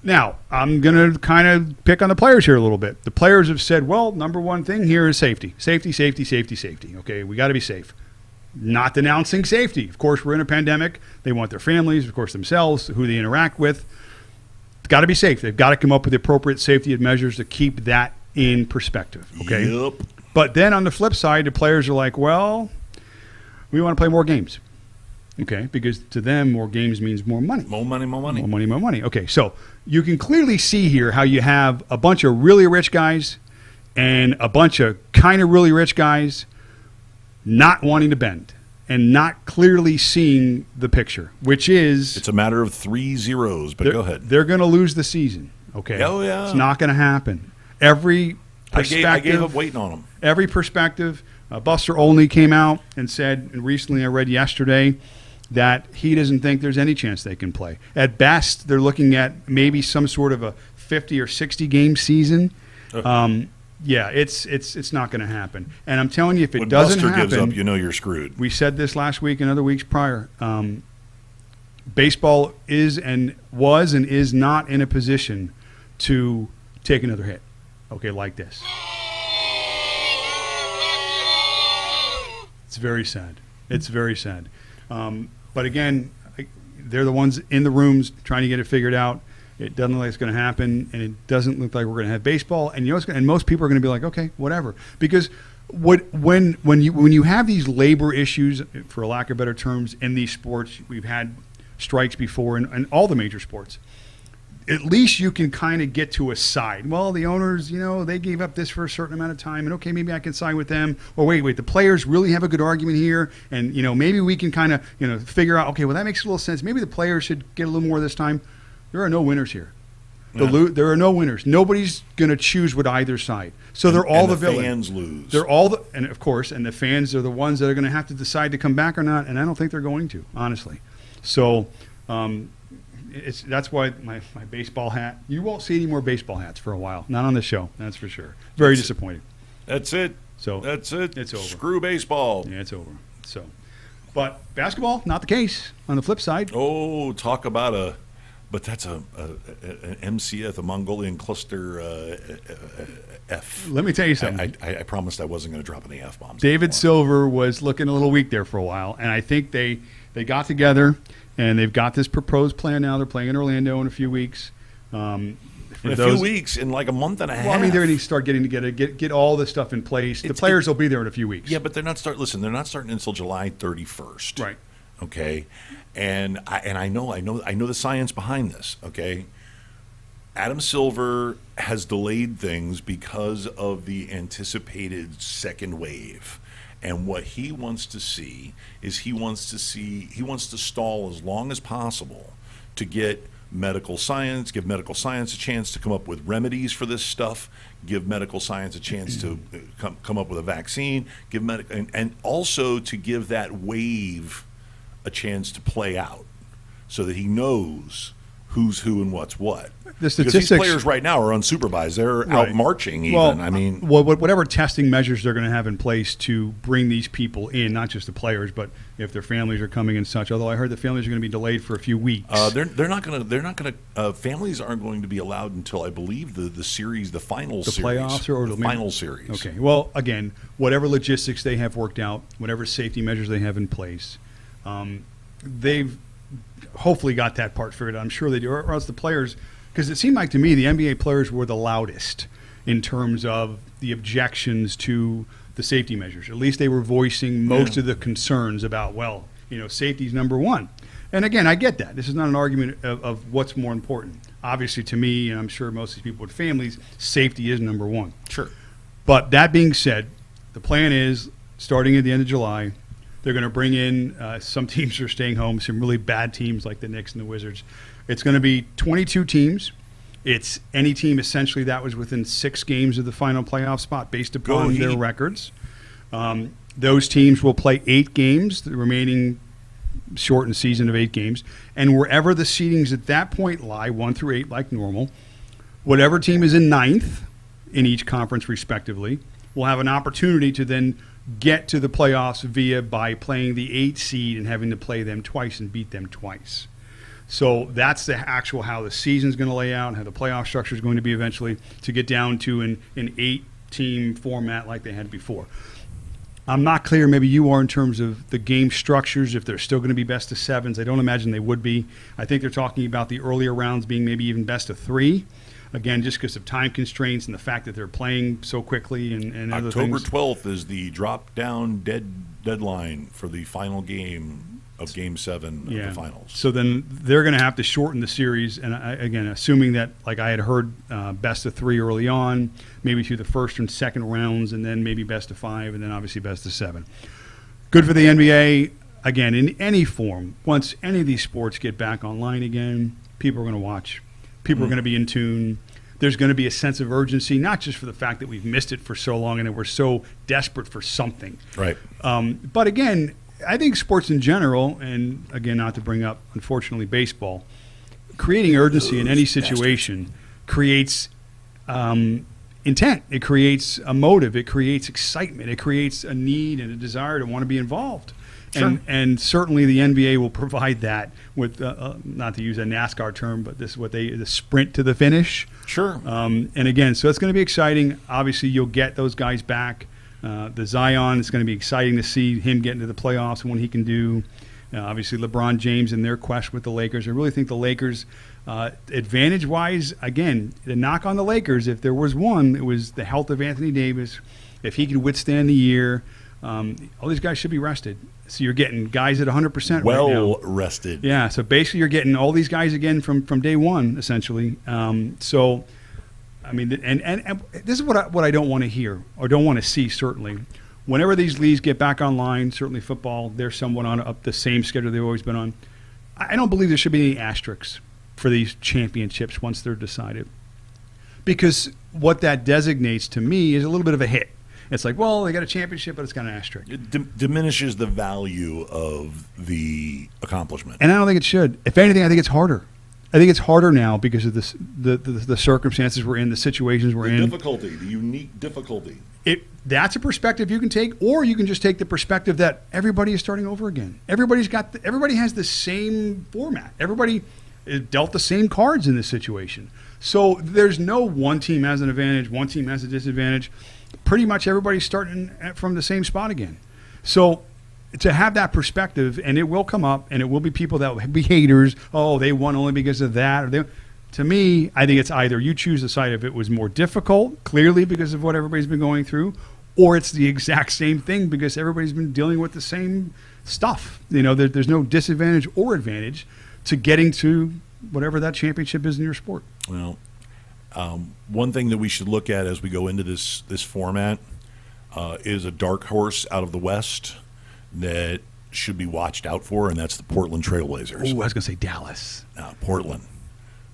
B: Now, I'm going to kind of pick on the players here a little bit. The players have said, well, number one thing here is safety. Safety. Okay, we got to be safe. Not denouncing safety. Of course, we're in a pandemic. They want their families, of course, themselves, who they interact with. It's got to be safe. They've got to come up with the appropriate safety measures to keep that in perspective. Okay.
A: Yep.
B: But then on the flip side, the players are like, well, we want to play more games. Okay, because to them, more games means more money.
A: More money.
B: More money. Okay, so you can clearly see here how you have a bunch of really rich guys and a bunch of kind of really rich guys not wanting to bend and not clearly seeing the picture, which is...
A: It's a matter of 3 zeros, but go ahead.
B: They're going to lose the season, okay?
A: Oh, yeah.
B: It's not going to happen. Every perspective...
A: I gave up waiting on them.
B: Every perspective... Buster Olney came out and said, and recently I read yesterday, that he doesn't think there's any chance they can play. At best, they're looking at maybe some sort of a 50 or 60 game season. Yeah, it's not going to happen. And I'm telling you, if it doesn't happen,
A: Buster gives up, you know you're screwed.
B: We said this last week and other weeks prior. Baseball is and was and is not in a position to take another hit. Okay, like this. It's very sad. It's very sad. But again, they're the ones in the rooms trying to get it figured out. It doesn't look like it's going to happen, and it doesn't look like we're going to have baseball. And and most people are going to be like, okay, whatever, because when you have these labor issues, for lack of better terms, in these sports, we've had strikes before in all the major sports. At least you can kind of get to a side. Well, the owners, they gave up this for a certain amount of time, and okay, maybe I can side with them. Or wait, the players really have a good argument here, and maybe we can kind of figure out. Okay, well that makes a little sense. Maybe the players should get a little more this time. There are no winners here. There are no winners. Nobody's going to choose with either side. So they're all the villains.
A: Fans lose.
B: They're all and of course, and the fans are the ones that are going to have to decide to come back or not. And I don't think they're going to, honestly. So. That's why my baseball hat. You won't see any more baseball hats for a while. Not on this show, that's for sure. Very disappointing.
A: That's it.
B: So
A: that's it.
B: It's over.
A: Screw baseball.
B: Yeah, it's over. So, but basketball, not the case. On the flip side.
A: Oh, talk about but that's an MCF, a Mongolian cluster F.
B: Let me tell you something.
A: I promised I wasn't going to drop any F bombs.
B: David Silver was looking a little weak there for a while, and I think they got together. And they've got this proposed plan now. They're playing in Orlando in a few weeks.
A: In a few weeks, in like a month and a half.
B: Well, I mean, they're going to start getting together, get all this stuff in place. The players will be there in a few weeks.
A: Yeah, but they're not starting until July 31st.
B: Right.
A: Okay. And I know the science behind this. Okay. Adam Silver has delayed things because of the anticipated second wave. And what he wants to see is he wants to stall as long as possible to get give medical science a chance to come up with remedies for this stuff, give medical science a chance to come up with a vaccine, and also to give that wave a chance to play out so that he knows who's who and what's what.
B: The statistics,
A: because these players right now are unsupervised. They're out marching even.
B: Whatever testing measures they're going to have in place to bring these people in, not just the players, but if their families are coming and such. Although I heard the families are going to be delayed for a few weeks.
A: They're not going to. Families aren't going to be allowed until I believe the series, the final series,
B: playoffs or
A: the final series.
B: Okay. Well, again, whatever logistics they have worked out, whatever safety measures they have in place, they've hopefully got that part figured out. I'm sure they do, or else the players, because it seemed like to me the NBA players were the loudest in terms of the objections to the safety measures. At least they were voicing most of the concerns about, well, safety is number one. And again, I get that. This is not an argument of what's more important. Obviously, to me, and I'm sure most of these people with families, safety is number one.
A: Sure.
B: But that being said, the plan is, starting at the end of July, they're going to bring in some teams are staying home, some really bad teams like the Knicks and the Wizards. It's going to be 22 teams. It's any team essentially that was within 6 games of the final playoff spot based upon their records. Those teams will play 8 games, the remaining shortened season of 8 games. And wherever the seedings at that point lie, 1 through 8 like normal, whatever team is in ninth in each conference respectively will have an opportunity to then get to the playoffs by playing the 8 seed and having to play them twice and beat them twice. So that's the actual how the season's going to lay out and how the playoff structure is going to be eventually to get down to an 8-team format like they had before. I'm not clear, maybe you are, in terms of the game structures, if they're still going to be best of 7s. I don't imagine they would be. I think they're talking about the earlier rounds being maybe even best of 3. Again, just because of time constraints and the fact that they're playing so quickly and other things.
A: October 12th is the drop-down deadline for the final game of Game 7 of the finals.
B: So then they're going to have to shorten the series. And again, assuming that, like I had heard, best of 3 early on, maybe through the first and second rounds, and then maybe best of 5, and then obviously best of 7. Good for the NBA. Again, in any form, once any of these sports get back online again, people are going to watch. People are going to be in tune. There's going to be a sense of urgency, not just for the fact that we've missed it for so long and that we're so desperate for something.
A: Right.
B: But again, I think sports in general, and again, not to bring up, unfortunately, baseball, creating urgency in any situation creates intent. It creates a motive. It creates excitement. It creates a need and a desire to want to be involved.
A: Sure.
B: And certainly the NBA will provide that with, not to use a NASCAR term, but this is what the sprint to the finish.
A: Sure.
B: And again, so it's going to be exciting. Obviously, you'll get those guys back. The Zion, it's going to be exciting to see him get into the playoffs and what he can do. Obviously, LeBron James and their quest with the Lakers. I really think the Lakers, advantage-wise, again, the knock on the Lakers, if there was one, it was the health of Anthony Davis. If he could withstand the year, all these guys should be rested. So you're getting guys at 100% right now.
A: Well rested.
B: Yeah, so basically you're getting all these guys again from day one, essentially. So, I mean, and this is what I don't want to hear or don't want to see, certainly. Whenever these leagues get back online, certainly football, they're somewhat on up the same schedule they've always been on. I don't believe there should be any asterisks for these championships once they're decided. Because what that designates to me is a little bit of a hit. It's like, well, they got a championship, but it's got an asterisk.
A: It diminishes the value of the accomplishment.
B: And I don't think it should. If anything, I think it's harder. I think it's harder now because of this, the circumstances we're in, the situations we're in.
A: Difficulty, the unique difficulty.
B: That's a perspective you can take, or you can just take the perspective that everybody is starting over again. Everybody has the same format. Everybody is dealt the same cards in this situation. So there's no one team has an advantage, one team has a disadvantage. Pretty much everybody's starting from the same spot again. So to have that perspective, and it will come up, and it will be people that will be haters. Oh, they won only because of that. To me, I think it's either you choose the side of it was more difficult, clearly because of what everybody's been going through, or it's the exact same thing because everybody's been dealing with the same stuff. There's no disadvantage or advantage to getting to whatever that championship is in your sport.
A: Well, one thing that we should look at as we go into this format is a dark horse out of the West that should be watched out for, and that's the Portland Trailblazers.
B: Oh, I was going to say Dallas.
A: Portland.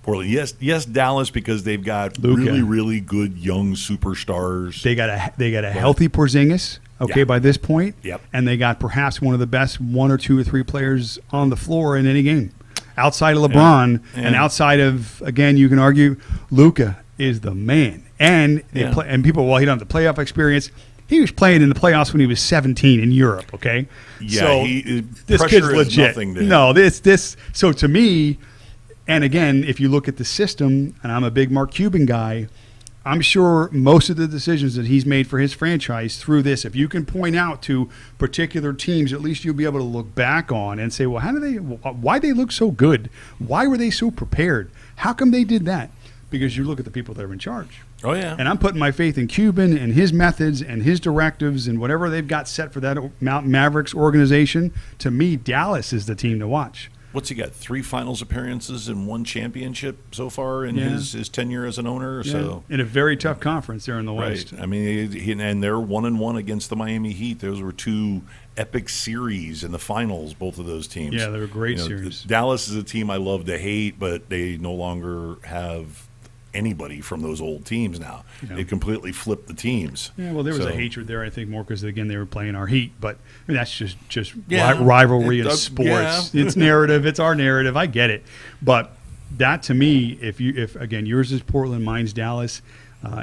A: Yes, Dallas, because they've got
B: Luka.
A: really, really good young superstars.
B: They got a healthy Porzingis. Okay, by this point.
A: Yep.
B: And they got perhaps one of the best 1 or 2 or 3 players on the floor in any game. Outside of LeBron and outside of, again, you can argue, Luka is the man. And and people, well, he doesn't have the playoff experience. He was playing in the playoffs when he was 17 in Europe, okay?
A: Yeah,
B: so this kid's legit. No, this. So to me, and again, if you look at the system, and I'm a big Mark Cuban guy, I'm sure most of the decisions that he's made for his franchise through this, if you can point out to particular teams, at least you'll be able to look back on and say, well, why they look so good? Why were they so prepared? How come they did that? Because you look at the people that are in charge.
A: Oh, yeah.
B: And I'm putting my faith in Cuban and his methods and his directives and whatever they've got set for that Mountain Mavericks organization. To me, Dallas is the team to watch.
A: What's he got? 3 finals appearances and 1 championship so far in his tenure as an owner.
B: Yeah.
A: So
B: in a very tough conference there in the West.
A: Right. I mean, and they're 1-1 against the Miami Heat. Those were 2 epic series in the finals, both of those teams.
B: Yeah, they were great series.
A: Dallas is a team I love to hate, but they no longer have anybody from those old teams now.
B: Yeah.
A: They completely flipped the teams.
B: Yeah, well, there was a hatred there, I think, more because, again, they were playing our Heat. But I mean, that's just
A: Yeah.
B: rivalry in sports.
A: Yeah.
B: It's narrative. It's our narrative. I get it. But that, to me, if again, yours is Portland, mine's Dallas.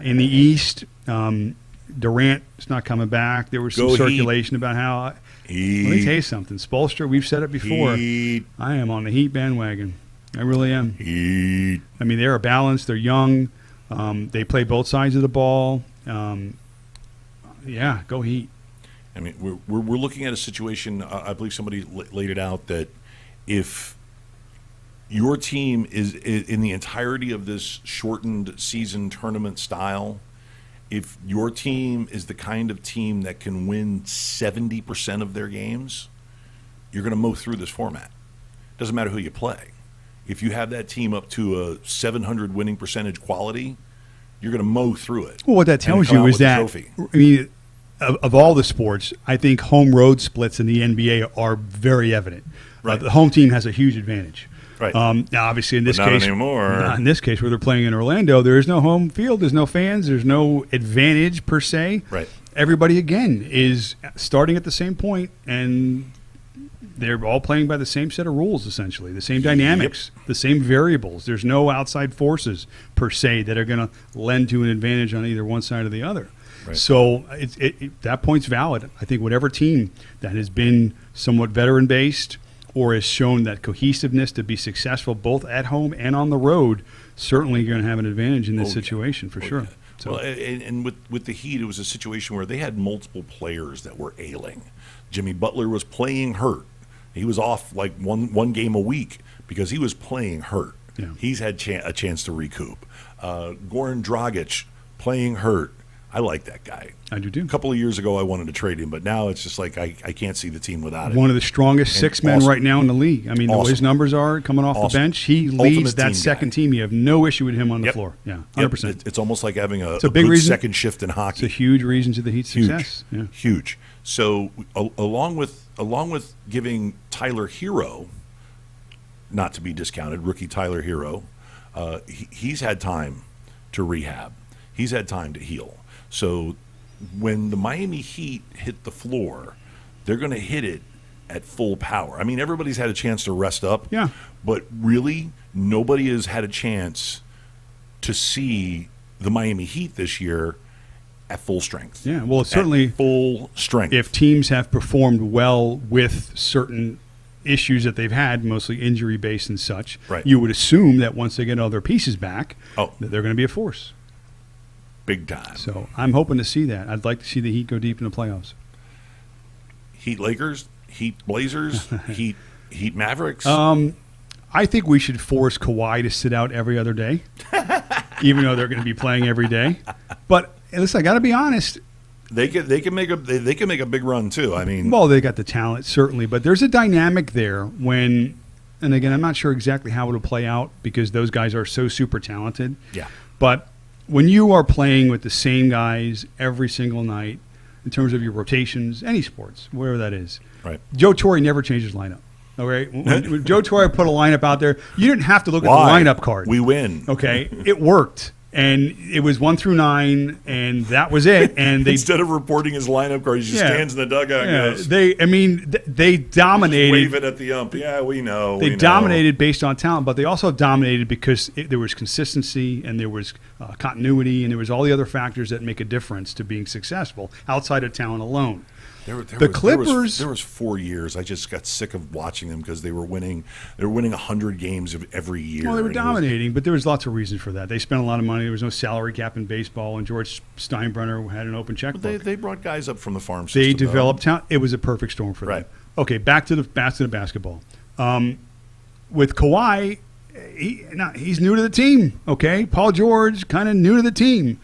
B: In the East, Durant's not coming back. There was some circulation about how – let me tell you something. Spoelstra, we've said it before.
A: Heat.
B: I am on the Heat bandwagon. I really am.
A: Heat.
B: I mean, they're balanced. They're young. They play both sides of the ball. Yeah, go Heat.
A: I mean, we're looking at a situation. I believe somebody laid it out that if your team is in the entirety of this shortened season tournament style, if your team is the kind of team that can win 70% of their games, you're going to mow through this format. Doesn't matter who you play. If you have that team up to a 700 winning percentage quality, you're going to mow through it.
B: Well, what that tells you is that, I mean, of all the sports, I think home road splits in the NBA are very evident.
A: Right.
B: The home team has a huge advantage.
A: Right.
B: Now, obviously, in this
A: not
B: case,
A: anymore.
B: Not in this case, where they're playing in Orlando, there is no home field, there's no fans, there's no advantage per se.
A: Right.
B: Everybody again is starting at the same point, and they're all playing by the same set of rules, essentially, the same dynamics, the same variables. There's no outside forces, per se, that are going to lend to an advantage on either one side or the other. Right. So that point's valid. I think whatever team that has been somewhat veteran-based or has shown that cohesiveness to be successful both at home and on the road, certainly going to have an advantage in this situation, for sure.
A: Yeah. So. Well, and with the Heat, it was a situation where they had multiple players that were ailing. Jimmy Butler was playing hurt. He was off like one game a week because he was playing hurt.
B: Yeah.
A: He's had a chance to recoup. Goran Dragic playing hurt. I like that guy.
B: I do too.
A: A couple of years ago, I wanted to trade him, but now it's just like I can't see the team without him.
B: One of the strongest six men right now in the league. I mean, the way his numbers are coming off the bench, he leads that second team. You have no issue with him on the floor. Yeah, 100%.
A: It's almost like having a
B: big
A: good
B: reason.
A: Second shift in hockey.
B: It's a huge reason to the Heat's success. Yeah.
A: Huge. So along with giving Tyler Hero, not to be discounted, rookie Tyler Hero, he's had time to rehab. He's had time to heal. So when the Miami Heat hit the floor, they're going to hit it at full power. I mean, everybody's had a chance to rest up, but really nobody has had a chance to see the Miami Heat this year at full strength.
B: Yeah, well, it's certainly
A: at full strength.
B: If teams have performed well with certain issues that they've had, mostly injury-based and such, you would assume that once they get all their pieces back, that they're going to be a force.
A: Big time.
B: So I'm hoping to see that. I'd like to see the Heat go deep in the playoffs.
A: Heat Lakers, Heat Blazers, Heat Mavericks.
B: I think we should force Kawhi to sit out every other day, even though they're going to be playing every day. But listen, I got to be honest.
A: They can make a big run too. I mean,
B: well, they got the talent certainly, but there's a dynamic there when, and again, I'm not sure exactly how it'll play out because those guys are so super talented.
A: Yeah.
B: But when you are playing with the same guys every single night, in terms of your rotations, any sports, wherever that is,
A: right?
B: Joe Torre never changes lineup. Okay, when Joe Torre put a lineup out there, you didn't have to look at the lineup card.
A: We win.
B: Okay, it worked. And it was 1 through 9, and that was it. And they
A: instead of reporting his lineup card, he just stands in the dugout and goes.
B: They dominated.
A: Waving at the ump. Yeah, we know.
B: They dominated based on talent, but they also dominated because there was consistency and there was continuity, and there was all the other factors that make a difference to being successful outside of talent alone.
A: Clippers. There was 4 years. I just got sick of watching them because they were winning. They were winning 100 games every year.
B: Well, they were dominating, but there was lots of reasons for that. They spent a lot of money. There was no salary cap in baseball, and George Steinbrenner had an open checkbook.
A: They brought guys up from the farm system.
B: They developed talent. It was a perfect storm for them.
A: Right.
B: Okay, back to the basketball. With Kawhi, he's new to the team. Okay, Paul George kind of new to the team.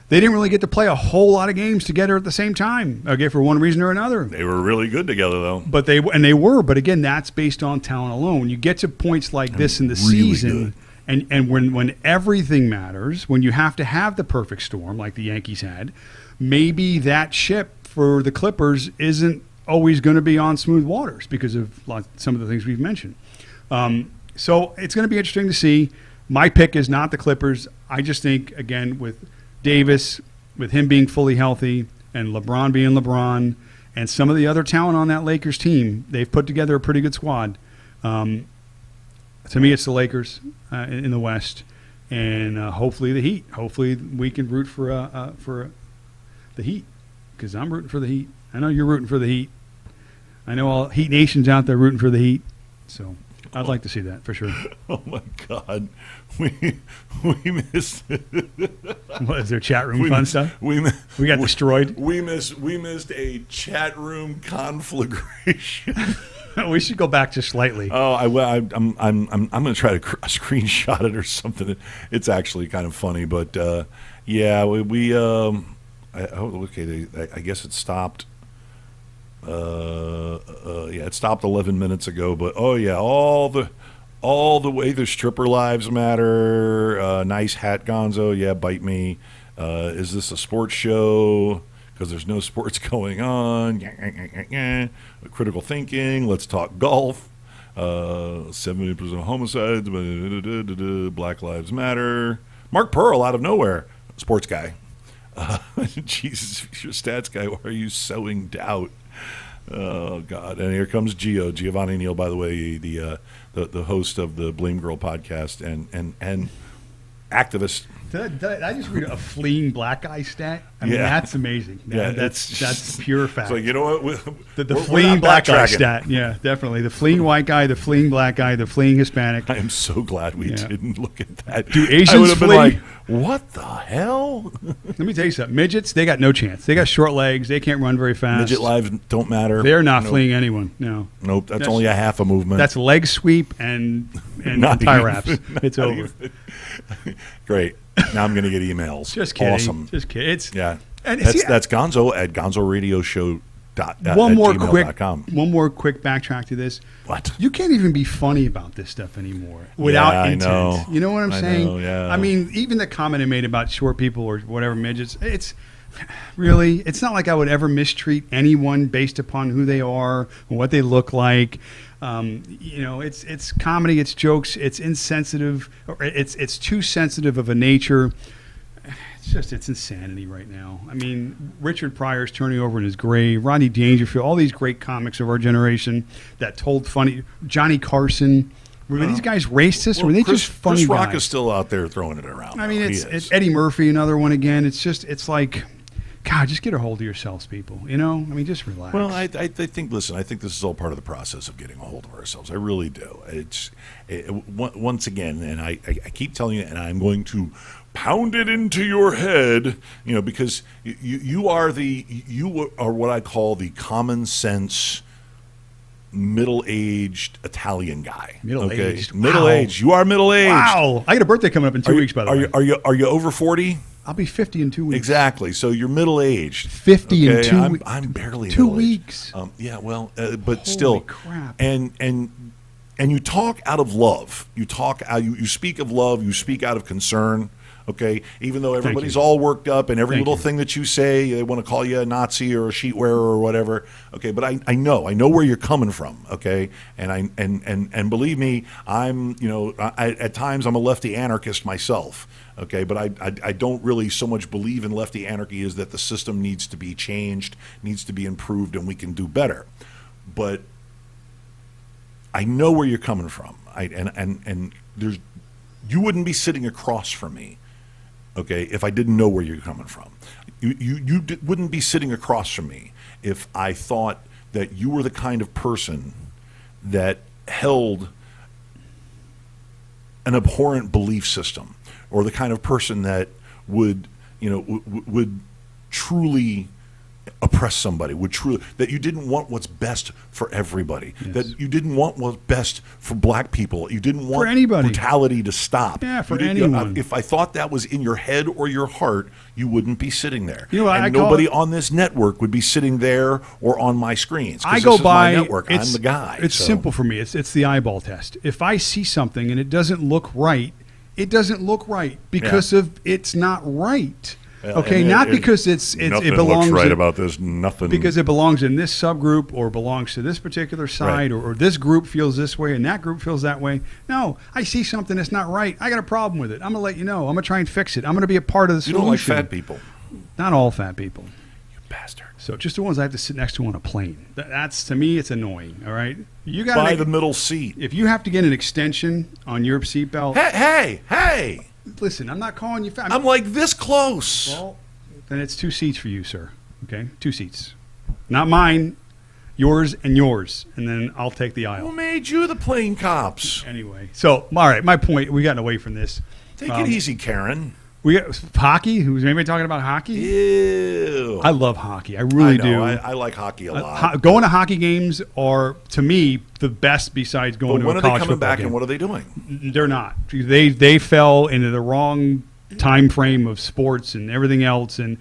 B: They didn't really get to play a whole lot of games together at the same time, okay, for one reason or another.
A: They were really good together, though.
B: But they were. But again, that's based on talent alone. When you get to points like this in the season, and when everything matters, when you have to have the perfect storm like the Yankees had, maybe that ship for the Clippers isn't always going to be on smooth waters because of some of the things we've mentioned. So it's going to be interesting to see. My pick is not the Clippers. I just think, again, with Davis, with him being fully healthy, and LeBron being LeBron, and some of the other talent on that Lakers team, they've put together a pretty good squad. To me, it's the Lakers in the West, and hopefully the Heat. Hopefully we can root for the Heat, because I'm rooting for the Heat. I know you're rooting for the Heat. I know all Heat Nation's out there rooting for the Heat. So I'd like to see that for sure.
A: Oh my God, we missed.
B: What is there? Chat room fun stuff. We got destroyed.
A: We missed a chat room conflagration.
B: We should go back just slightly.
A: Oh, I'm going to try to screenshot it or something. It's actually kind of funny, but yeah, I guess it stopped. It stopped 11 minutes ago, but all the way the stripper lives matter. Nice hat, Gonzo. Yeah, bite me. Is this a sports show? Because there's no sports going on. Critical thinking. Let's talk golf. 70% homicides. Black Lives Matter. Mark Pearl out of nowhere. Sports guy. Jesus, your stats guy. Why are you sowing doubt? Oh God! And here comes Giovanni Neal, by the way, the host of the Blame Girl podcast and activist.
B: Did I just read a fleeing black guy stat? I mean, that's amazing.
A: Yeah,
B: that's pure fact.
A: So you know what?
B: The fleeing black guy stat. Yeah, definitely. The fleeing white guy, the fleeing black guy, the fleeing Hispanic.
A: I am so glad we didn't look at that.
B: Do Asians
A: I would have
B: flee?
A: been like, what the hell?
B: Let me tell you something. Midgets, they got no chance. They got short legs. They can't run very fast.
A: Midget lives don't matter.
B: They're not fleeing anyone. No.
A: Nope. That's only a half a movement.
B: That's leg sweep and tie wraps. It's over.
A: Great. Now I'm going to get emails.
B: Just kidding.
A: Awesome.
B: Just kidding.
A: That's Gonzo at gonzoradioshow.com.
B: One more quick backtrack to this.
A: What?
B: You can't even be funny about this stuff anymore without intent.
A: Know.
B: You know what I'm saying?
A: Know, yeah.
B: I mean, even the comment I made about short people or whatever midgets, it's not like I would ever mistreat anyone based upon who they are or what they look like. It's comedy, it's jokes, it's insensitive, or it's too sensitive of a nature. It's insanity right now. I mean, Richard Pryor's turning over in his grave. Rodney Dangerfield, all these great comics of our generation that told funny. Johnny Carson. Were these guys racist, or were they just funny
A: Chris Rock
B: guys?
A: is still out there throwing it around.
B: I mean, it's Eddie Murphy, another one again. It's like, God, just get a hold of yourselves, people. You know, I mean, just relax.
A: Well, I think. Listen, I think this is all part of the process of getting a hold of ourselves. I really do. Once again, and I keep telling you, and I'm going to pound it into your head, because you are what I call the common sense middle-aged Italian guy.
B: Middle-aged.
A: Okay? Middle-aged. You are middle-aged.
B: Wow. I got a birthday coming up in 2 weeks, by the way.
A: Are you over 40?
B: I'll be 50 in 2 weeks.
A: Exactly. So you're middle-aged.
B: 50 in 2 weeks.
A: I'm barely
B: 2
A: middle-aged.
B: weeks.
A: But
B: Holy
A: still.
B: Crap.
A: And you talk out of love. You speak of love. You speak out of concern. Okay, even though everybody's all worked up and every little thing that you say, they want to call you a Nazi or a sheet wearer or whatever. Okay, but I know where you're coming from. Okay, and believe me, I'm at times I'm a lefty anarchist myself. Okay, but I don't really so much believe in lefty anarchy as that the system needs to be changed, needs to be improved, and we can do better. But I know where you're coming from. And you wouldn't be sitting across from me okay, if I didn't know where you're coming from. You wouldn't be sitting across from me if I thought that you were the kind of person that held an abhorrent belief system, or the kind of person that would, would truly oppress somebody, that you didn't want what's best for everybody,
B: Yes.
A: that you didn't want what's best for black people, you didn't want
B: anybody.
A: brutality to stop.
B: Yeah, for
A: You
B: anyone.
A: If I thought that was in your head or your heart, you wouldn't be sitting there.
B: You know what,
A: and
B: I call
A: nobody
B: it-
A: on this network would be sitting there or on my screens. 'Cause
B: I
A: this
B: go
A: is
B: by
A: my network. I'm
B: it's-
A: the guy.
B: It's
A: so.
B: simple for me. It's the eyeball test. If I see something and it doesn't look right, it doesn't look right because of it's not right. Okay,
A: And
B: not because it
A: nothing
B: belongs
A: looks right
B: in,
A: about this. Nothing
B: because it belongs in this subgroup or belongs to this particular side,
A: Right.
B: or this group feels this way and that group feels that way. No, I see something that's not right. I got a problem with it. I'm gonna let you know. I'm gonna try and fix it. I'm gonna be a part of the
A: You
B: solution.
A: don't like fat people,
B: Not all fat people.
A: you bastard.
B: So just the ones I have to sit next to on a plane. That's, to me, it's annoying. All right, you got
A: By the middle seat.
B: if you have to get an extension on your seatbelt.
A: Hey!
B: Listen, I'm not calling you fat.
A: I'm like this close.
B: Well, then it's 2 seats for you, sir. Okay, 2 seats, not mine, yours and yours, and then I'll take the
A: Who
B: aisle.
A: made you the plane cops?
B: Anyway, so all right, my point. We gotten away from this.
A: Take it easy, Karen.
B: We got hockey. Who's anybody talking about hockey?
A: Ew.
B: I love hockey. I really do.
A: I like hockey a lot.
B: Going to hockey games are, to me, the best besides going
A: But
B: to
A: when
B: a
A: are they
B: college
A: coming
B: football
A: back
B: game.
A: and what are they doing?
B: They're not. They fell into the wrong time frame of sports and everything else. And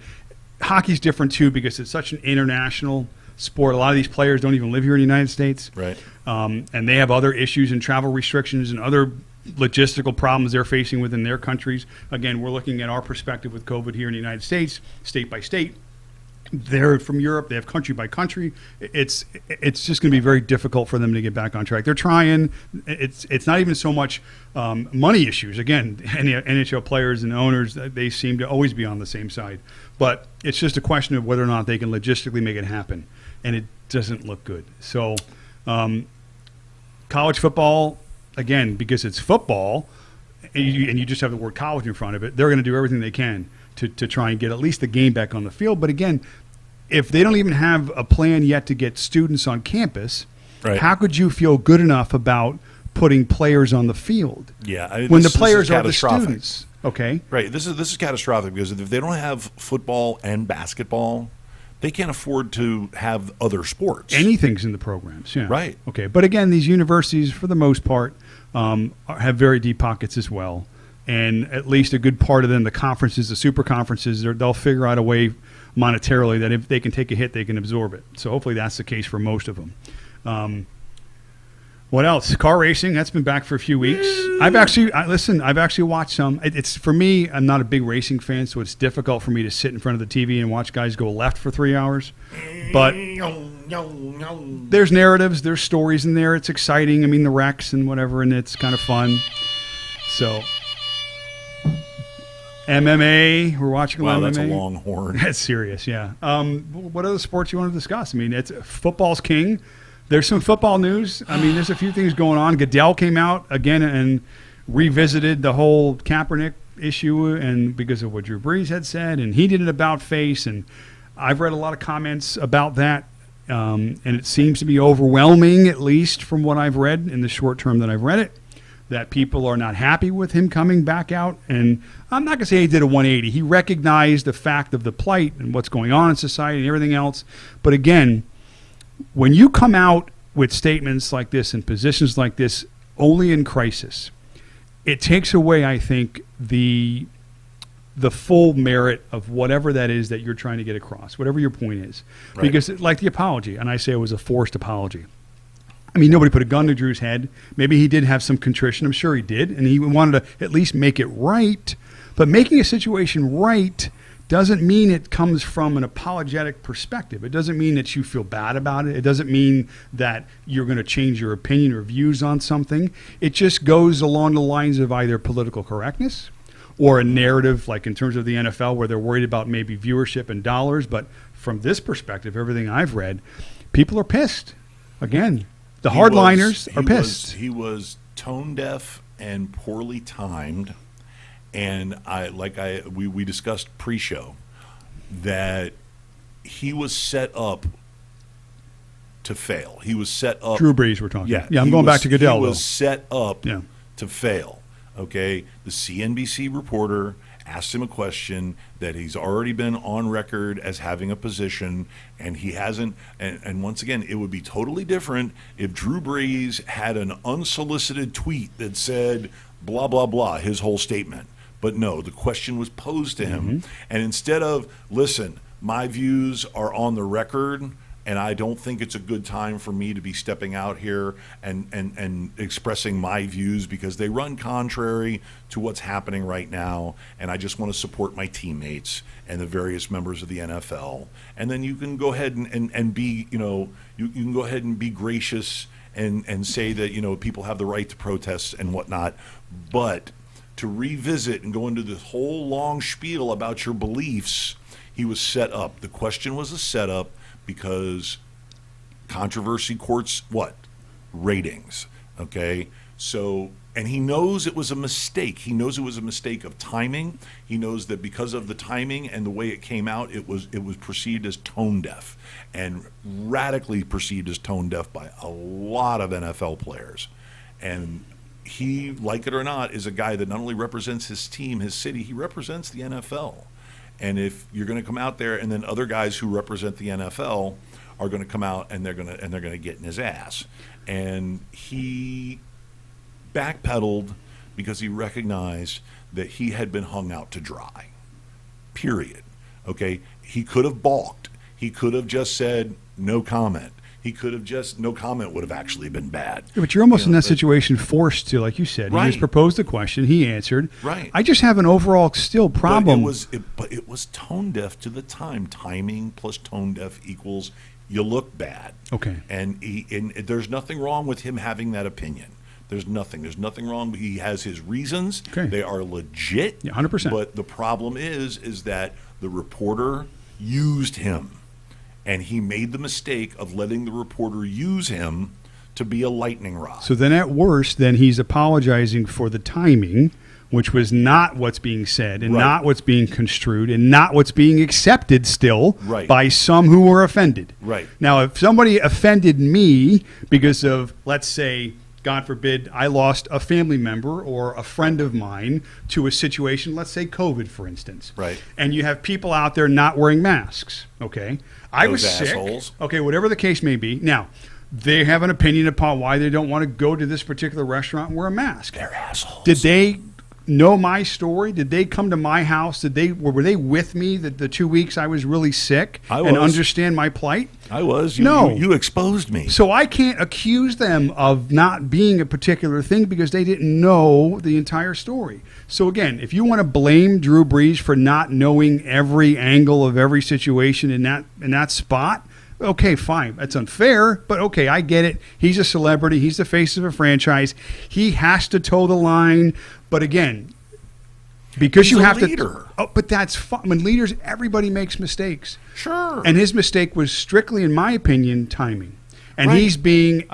B: hockey's different too because it's such an international sport. A lot of these players don't even live here in the United States,
A: Right.
B: and they have other issues and travel restrictions and other logistical problems they're facing within their countries. Again, we're looking at our perspective with COVID here in the United States, state by state. They're from Europe. They have country by country. It's just going to be very difficult for them to get back on track. They're trying. It's not even so much money issues. Again, NHL players and owners, they seem to always be on the same side. But it's just a question of whether or not they can logistically make it happen, and it doesn't look good. So, college football, again, because it's football, and you just have the word college in front of it, they're going to do everything they can to try and get at least the game back on the field. But again, if they don't even have a plan yet to get students on campus,
A: Right.
B: how could you feel good enough about putting players on the field
A: Yeah.
B: when the
A: this is
B: players are the
A: catastrophic.
B: students? Okay.
A: Right. This is catastrophic because if they don't have football and basketball, they can't afford to have other sports.
B: Anything's in the programs, yeah.
A: Right.
B: Okay, but again, these universities, for the most part, have very deep pockets as well, and at least a good part of them, the conferences, the super conferences, they'll figure out a way monetarily that if they can take a hit, they can absorb it. So hopefully that's the case for most of them. What else? Car racing. That's been back for a few weeks. I've actually watched some. It's for me. I'm not a big racing fan, so it's difficult for me to sit in front of the TV and watch guys go left for 3 hours. But there's narratives, there's stories in there. It's exciting. I mean, the wrecks and whatever, and it's kind of fun. So MMA. We're watching
A: Wow,
B: MMA.
A: that's a longhorn.
B: That's serious, yeah. What other sports you want to discuss? I mean, it's football's king. There's some football news. I mean, there's a few things going on. Goodell came out again and revisited the whole Kaepernick issue, and because of what Drew Brees had said, and he did an about face, and I've read a lot of comments about that, and it seems to be overwhelming, at least from what I've read in the short term that I've read it, that people are not happy with him coming back out. And I'm not going to say he did a 180. He recognized the fact of the plight and what's going on in society and everything else. But again, when you come out with statements like this and positions like this only in crisis, it takes away, I think, the full merit of whatever that is that you're trying to get across, whatever your point is.
A: Right.
B: Because like the apology, and I say it was a forced apology. I mean, nobody put a gun to Drew's head. Maybe he did have some contrition. I'm sure he did. And he wanted to at least make it right. But making a situation right doesn't mean it comes from an apologetic perspective. It doesn't mean that you feel bad about it. It doesn't mean that you're going to change your opinion or views on something. It just goes along the lines of either political correctness or a narrative, like in terms of the NFL, where they're worried about maybe viewership and dollars. But from this perspective, everything I've read, people are pissed. Again, the hardliners are pissed.
A: He was tone deaf and poorly timed. And we discussed pre-show that he was set up to fail. He was set up.
B: Drew Brees, we're talking.
A: Yeah,
B: I'm going back to Goodell.
A: He was set up to fail. Okay, the CNBC reporter asked him a question that he's already been on record as having a position, and he hasn't. And once again, it would be totally different if Drew Brees had an unsolicited tweet that said blah blah blah, his whole statement. But no, the question was posed to him, and instead of, listen, my views are on the record, and I don't think it's a good time for me to be stepping out here and expressing my views because they run contrary to what's happening right now, and I just want to support my teammates and the various members of the NFL. And then you can go ahead and be, you can go ahead and be gracious and say that, people have the right to protest and whatnot. But to revisit and go into this whole long spiel about your beliefs, he was set up. The question was a setup because controversy courts what? Ratings. Okay? So, and he knows it was a mistake. He knows it was a mistake of timing. He knows that because of the timing and the way it came out, it was perceived as tone deaf, and radically perceived as tone deaf by a lot of NFL players. And he, like it or not, is a guy that not only represents his team, his city, he represents the NFL. And if you're going to come out there, and then other guys who represent the NFL are going to come out and they're going to get in his ass, and he backpedaled because he recognized that he had been hung out to dry. Period. Okay, he could have balked. He could have just said no comment. He could have just, no comment would have actually been bad.
B: Yeah, but you're almost in that situation forced to, like you said.
A: Right.
B: He was proposed a question. He answered.
A: Right.
B: I just have an overall still problem.
A: But it was tone deaf to the time. Timing plus tone deaf equals you look bad.
B: Okay.
A: And there's nothing wrong with him having that opinion. There's nothing wrong. He has his reasons.
B: Okay.
A: They are legit.
B: Yeah, 100%.
A: But the problem is that the reporter used him. And he made the mistake of letting the reporter use him to be a lightning rod.
B: So then at worst, then he's apologizing for the timing, which was not what's being said and not what's being construed and not what's being accepted still by some who were offended.
A: Right.
B: Now, if somebody offended me because of, let's say, God forbid, I lost a family member or a friend of mine to a situation, let's say COVID, for instance.
A: Right.
B: And you have people out there not wearing masks, okay? I was
A: assholes.
B: sick. Okay, whatever the case may be. Now, they have an opinion upon why they don't want to go to this particular restaurant and wear a mask.
A: They're assholes.
B: Did they know my story? Did they come to my house? Were they with me the 2 weeks I was really sick and understand my plight?
A: I was.
B: No.
A: You exposed me.
B: So I can't accuse them of not being a particular thing because they didn't know the entire story. So again, if you want to blame Drew Brees for not knowing every angle of every situation in that spot, okay, fine. That's unfair, but okay, I get it. He's a celebrity. He's the face of a franchise. He has to toe the line. But again, because you have to. Oh, but that's fine. When leaders, everybody makes mistakes.
A: Sure.
B: And his mistake was strictly, in my opinion, timing. And he's being.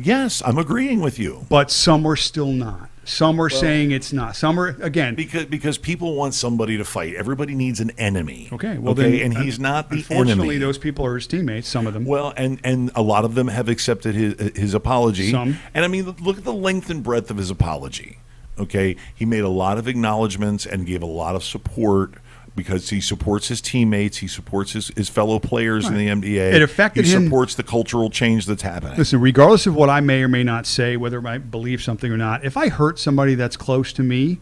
A: Yes, I'm agreeing with you.
B: But some are still not. Some are saying it's not. Some are, again.
A: Because people want somebody to fight. Everybody needs an enemy.
B: Okay. Well,
A: okay? And he's not the enemy.
B: Unfortunately, those people are his teammates, some of them.
A: Well, and a lot of them have accepted his apology.
B: Some.
A: And I mean, look at the length and breadth of his apology. Okay, he made a lot of acknowledgments and gave a lot of support because he supports his teammates, he supports his fellow players in the NBA.
B: It affected him.
A: He supports the cultural change that's happening.
B: Listen, regardless of what I may or may not say, whether I believe something or not, if I hurt somebody that's close to me,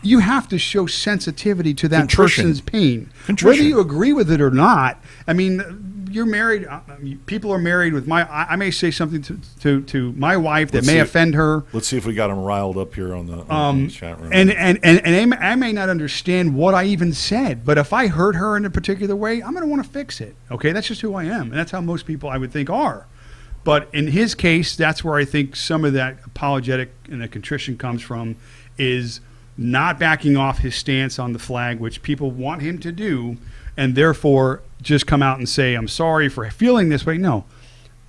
B: you have to show sensitivity to that person's pain. Whether you agree with it or not, I mean, you're married. People are married with I may say something to my wife that may offend her.
A: Let's see if we got him riled up here on the chat room.
B: And I may not understand what I even said, but if I hurt her in a particular way, I'm going to want to fix it. Okay, that's just who I am, and that's how most people I would think are. But in his case, that's where I think some of that apologetic and the contrition comes from, is not backing off his stance on the flag, which people want him to do, and therefore just come out and say, I'm sorry for feeling this way. No,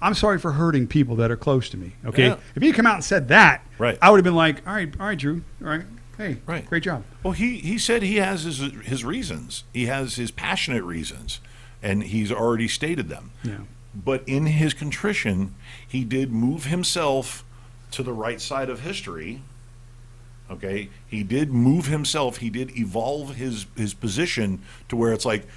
B: I'm sorry for hurting people that are close to me. Okay. Yeah. If he come out and said that, I would have been like, all right, Drew. All right. Hey,
A: Right.
B: great job.
A: Well, he said he has his reasons. He has his passionate reasons, and he's already stated them.
B: Yeah.
A: But in his contrition, he did move himself to the right side of history. Okay, he did move himself. He did evolve his position to where it's like,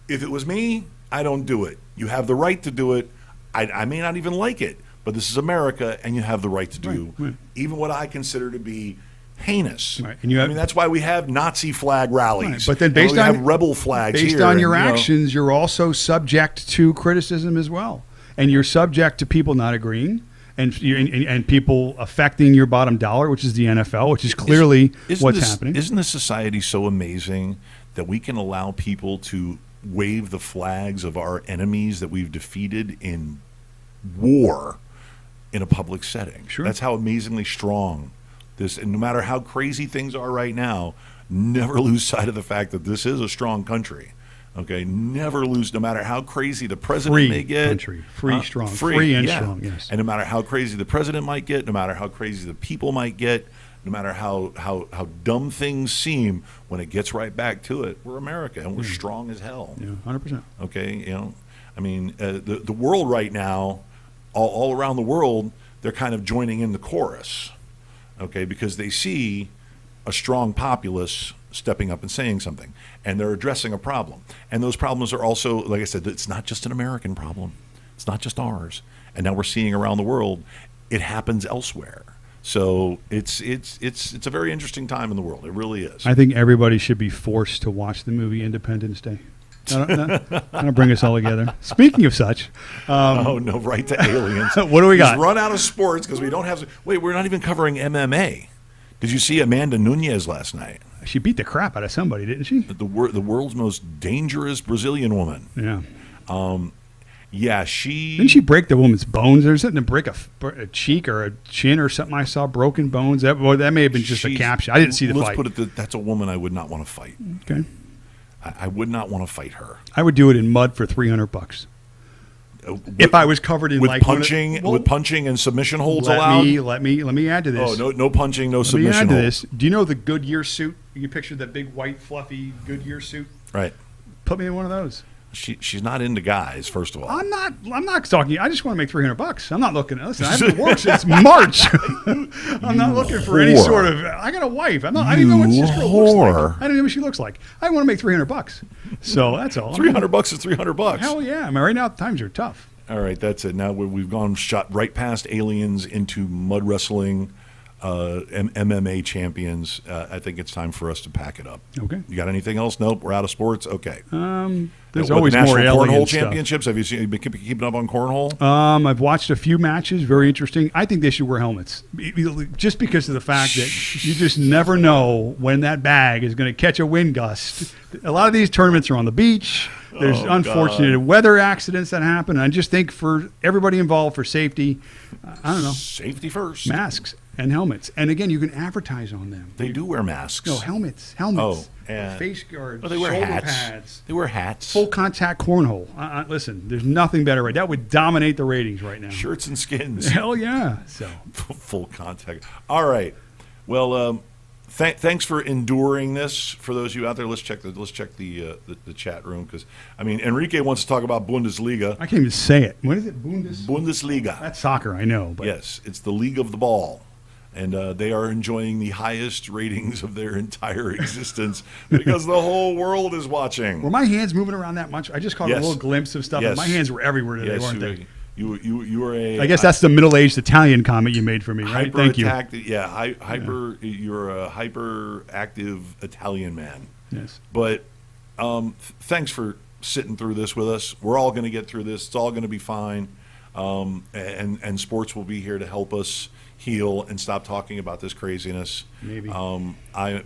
A: if it was me, I don't do it. You have the right to do it. I may not even like it, but this is America, and you have the right to do even what I consider to be heinous.
B: Right. And you have,
A: I mean, that's why we have Nazi flag rallies.
B: Right. But then based
A: we
B: on
A: have rebel flags
B: based
A: here,
B: on your
A: and,
B: actions, you're also subject to criticism as well, and you're subject to people not agreeing. And people affecting your bottom dollar, which is the NFL, which is clearly what's happening.
A: Isn't this society so amazing that we can allow people to wave the flags of our enemies that we've defeated in war in a public setting?
B: Sure.
A: That's how amazingly strong this, and no matter how crazy things are right now, never lose sight of the fact that this is a strong country. Okay, never lose, no matter how crazy the president may get.
B: Country. Free, strong.
A: Free
B: and
A: yeah.
B: strong, yes.
A: And no matter how crazy the president might get, no matter how crazy the people might get, no matter how dumb things seem, when it gets right back to it, we're America, and we're strong as hell.
B: Yeah, 100%.
A: Okay, I mean, the world right now, all around the world, they're kind of joining in the chorus, okay, because they see a strong populace stepping up and saying something, and they're addressing a problem. And those problems are also, like I said, it's not just an American problem. It's not just ours. And now we're seeing around the world, it happens elsewhere. So it's a very interesting time in the world. It really is.
B: I think everybody should be forced to watch the movie Independence Day. That'll bring us all together. Speaking of such,
A: oh no, right to aliens.
B: What do we got?
A: He's run out of sports because we don't have. Wait, we're not even covering MMA. Did you see Amanda Nunes last night?
B: She beat the crap out of somebody, didn't she?
A: The world's most dangerous Brazilian woman.
B: Yeah.
A: Yeah, she...
B: Didn't she break the woman's bones? There's something to break a cheek or a chin or something I saw, broken bones. That may have been just a caption. I didn't see the fight.
A: Let's put it that's a woman I would not want to fight.
B: Okay.
A: I would not want to fight her.
B: I would do it in mud for $300. If I was covered in
A: with
B: like
A: punching, with punching and submission holds allowed.
B: Let me add to this.
A: Oh, no punching, no submission.
B: Let me add to
A: hold.
B: this. Do you know the Goodyear suit? You can picture that big white fluffy Goodyear suit.
A: Right.
B: Put me in one of those.
A: She's not into guys. First of all,
B: I'm not talking. I just want to make $300. I'm not looking. Listen, I haven't worked since March. I'm not looking for any sort of. I got a wife. I didn't even know what this girl looks like. I didn't know what she looks like. I want to make $300. So that's all.
A: $300 is $300.
B: Hell yeah! I mean, right now times are tough.
A: All right, that's it. Now we've gone shot right past aliens into mud wrestling, MMA champions. I think it's time for us to pack it up.
B: Okay.
A: You got anything else? Nope. We're out of sports. Okay.
B: There's always more
A: National
B: alien
A: Cornhole
B: stuff.
A: Championships. Have you been keeping up on cornhole?
B: I've watched a few matches. Very interesting. I think they should wear helmets, just because of the fact that you just never know when that bag is going to catch a wind gust. A lot of these tournaments are on the beach. There's unfortunate weather accidents that happen. I just think for everybody involved, for safety, I don't know.
A: Safety first.
B: Masks and helmets. And again, you can advertise on them.
A: They do wear masks.
B: No, helmets.
A: Oh, and
B: face guards.
A: Well, they wear
B: shoulder
A: hats.
B: pads.
A: They wear hats.
B: Full contact cornhole. Listen, there's nothing better. Right, that would dominate the ratings right now.
A: Shirts and skins.
B: Hell yeah. So
A: full contact. All right. Well, thanks for enduring this. For those of you out there, let's check the chat room, because I mean, Enrique wants to talk about Bundesliga.
B: I can't even say it. What is it?
A: Bundesliga.
B: That's soccer, I know. But
A: yes, it's the league of the ball. And they are enjoying the highest ratings of their entire existence because the whole world is watching.
B: Were my hands moving around that much? I just caught a little glimpse of stuff.
A: Yes.
B: And my hands were everywhere today, weren't they?
A: You were a.
B: I guess that's the middle-aged Italian comment you made for me, right? Thank you.
A: Yeah, hyper. Yeah. You're a hyperactive Italian man.
B: Yes.
A: But thanks for sitting through this with us. We're all going to get through this. It's all going to be fine. And sports will be here to help us heal and stop talking about this craziness.
B: Maybe.
A: I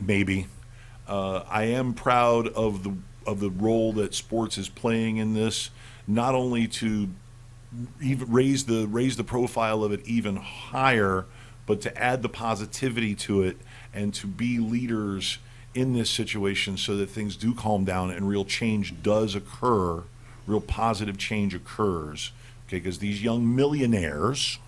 A: am proud of the role that sports is playing in this, not only to even raise the profile of it even higher, but to add the positivity to it and to be leaders in this situation so that things do calm down and real change does occur, real positive change occurs. Okay, because these young millionaires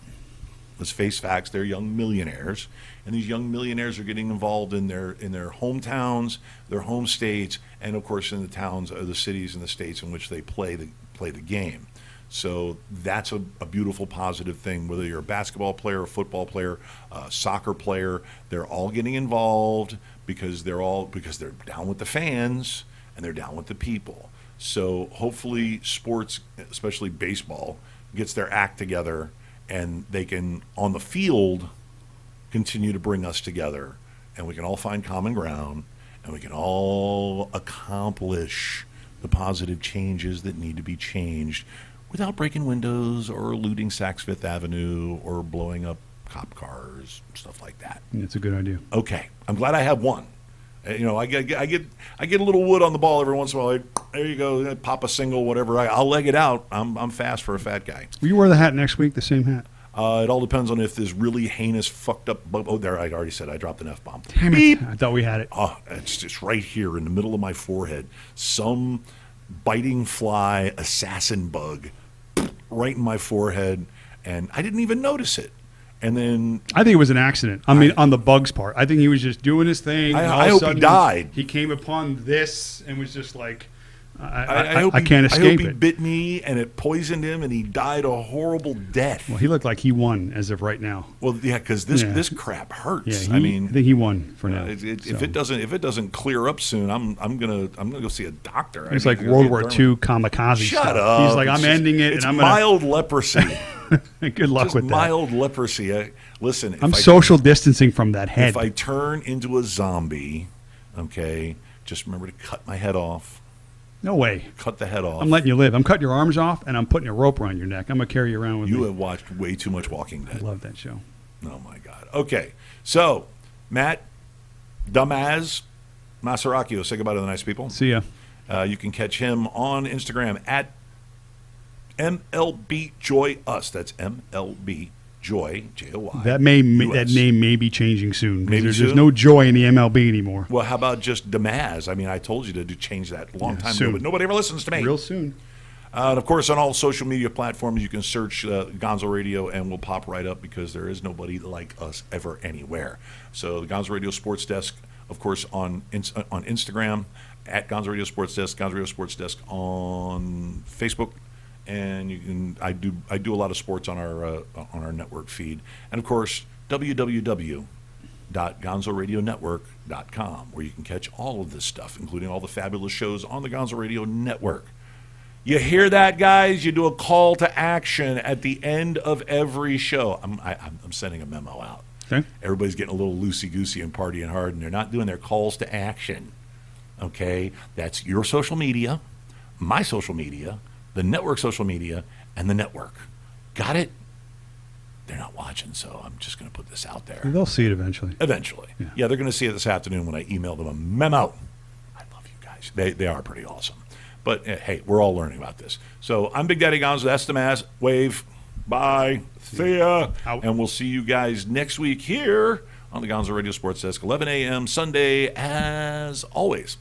A: Let's face facts. They're young millionaires, and these young millionaires are getting involved in their hometowns, their home states, and of course in the towns or the cities and the states in which they play the game. So that's a beautiful, positive thing. Whether you're a basketball player, a football player, a soccer player, they're all getting involved because they're down with the fans and they're down with the people. So hopefully sports, especially baseball, gets their act together and they can, on the field, continue to bring us together and we can all find common ground and we can all accomplish the positive changes that need to be changed without breaking windows or looting Saks Fifth Avenue or blowing up cop cars, stuff like that.
B: That's a good idea.
A: Okay, I'm glad I have one. I get a little wood on the ball every once in a while. There you go, pop a single, whatever. I'll leg it out. I'm fast for a fat guy.
B: Will you wear the hat next week? The same hat?
A: It all depends on if this really heinous, fucked up. Oh, there! I already said I dropped an F-bomb.
B: Damn it! I thought we had it.
A: Oh, it's just right here in the middle of my forehead. Some biting fly assassin bug right in my forehead, and I didn't even notice it. And then
B: I think it was an accident. I mean, on the bug's part. I think he was just doing his thing.
A: I hope he died.
B: He came upon this and was just like,
A: I
B: can't escape it.
A: I hope he bit me and it poisoned him and he died a horrible death.
B: Well, he looked like he won as of right now.
A: Well, yeah, because this crap hurts.
B: Yeah, I think he won for now.
A: If it doesn't clear up soon, I'm gonna go see a doctor.
B: It's like World War II kamikaze.
A: Shut
B: stuff.
A: up!
B: He's like, I'm ending it.
A: It's
B: and I'm
A: mild leprosy.
B: Good luck
A: Just
B: with that.
A: Mild leprosy. Listen,
B: I'm social distancing from that head.
A: If I turn into a zombie, okay, just remember to cut my head off.
B: No way.
A: Cut the head off.
B: I'm letting you live. I'm cutting your arms off, and I'm putting a rope around your neck. I'm going to carry you around with me.
A: You have watched way too much Walking Dead.
B: I love that show.
A: Oh, my God. Okay. So, Matt, Dumaz, Masaracchio, say goodbye to the nice people.
B: See ya.
A: You can catch him on Instagram at MLBJoyUs. That's MLB Joy, J-O-Y.
B: That name may be changing soon.
A: Maybe
B: there's no joy in the MLB anymore.
A: Well, how about just Damaz? I mean, I told you to change that a long time
B: soon.
A: ago, but nobody ever listens to me.
B: Real soon.
A: And, of course, on all social media platforms, you can search Gonzo Radio, and we'll pop right up because there is nobody like us ever anywhere. So the Gonzo Radio Sports Desk, of course, on Instagram, at Gonzo Radio Sports Desk, Gonzo Radio Sports Desk on Facebook. And you can I do a lot of sports on our network feed, and of course www.gonzoradionetwork.com, where you can catch all of this stuff, including all the fabulous shows on the Gonzo Radio Network. You hear that, guys? You do a call to action at the end of every show. I'm sending a memo out.
B: Okay.
A: Everybody's getting a little loosey-goosey and partying hard, and they're not doing their calls to action. Okay? That's your social media, my social media, the network social media, and the network. Got it? They're not watching, so I'm just going to put this out there.
B: They'll see it eventually.
A: Eventually. Yeah, they're going to see it this afternoon when I email them a memo. I love you guys. They are pretty awesome. But, hey, we're all learning about this. So I'm Big Daddy Gonzo. That's the Mass. Wave. Bye. See ya.
B: Out.
A: And we'll see you guys next week here on the Gonzo Radio Sports Desk, 11 a.m. Sunday, as always.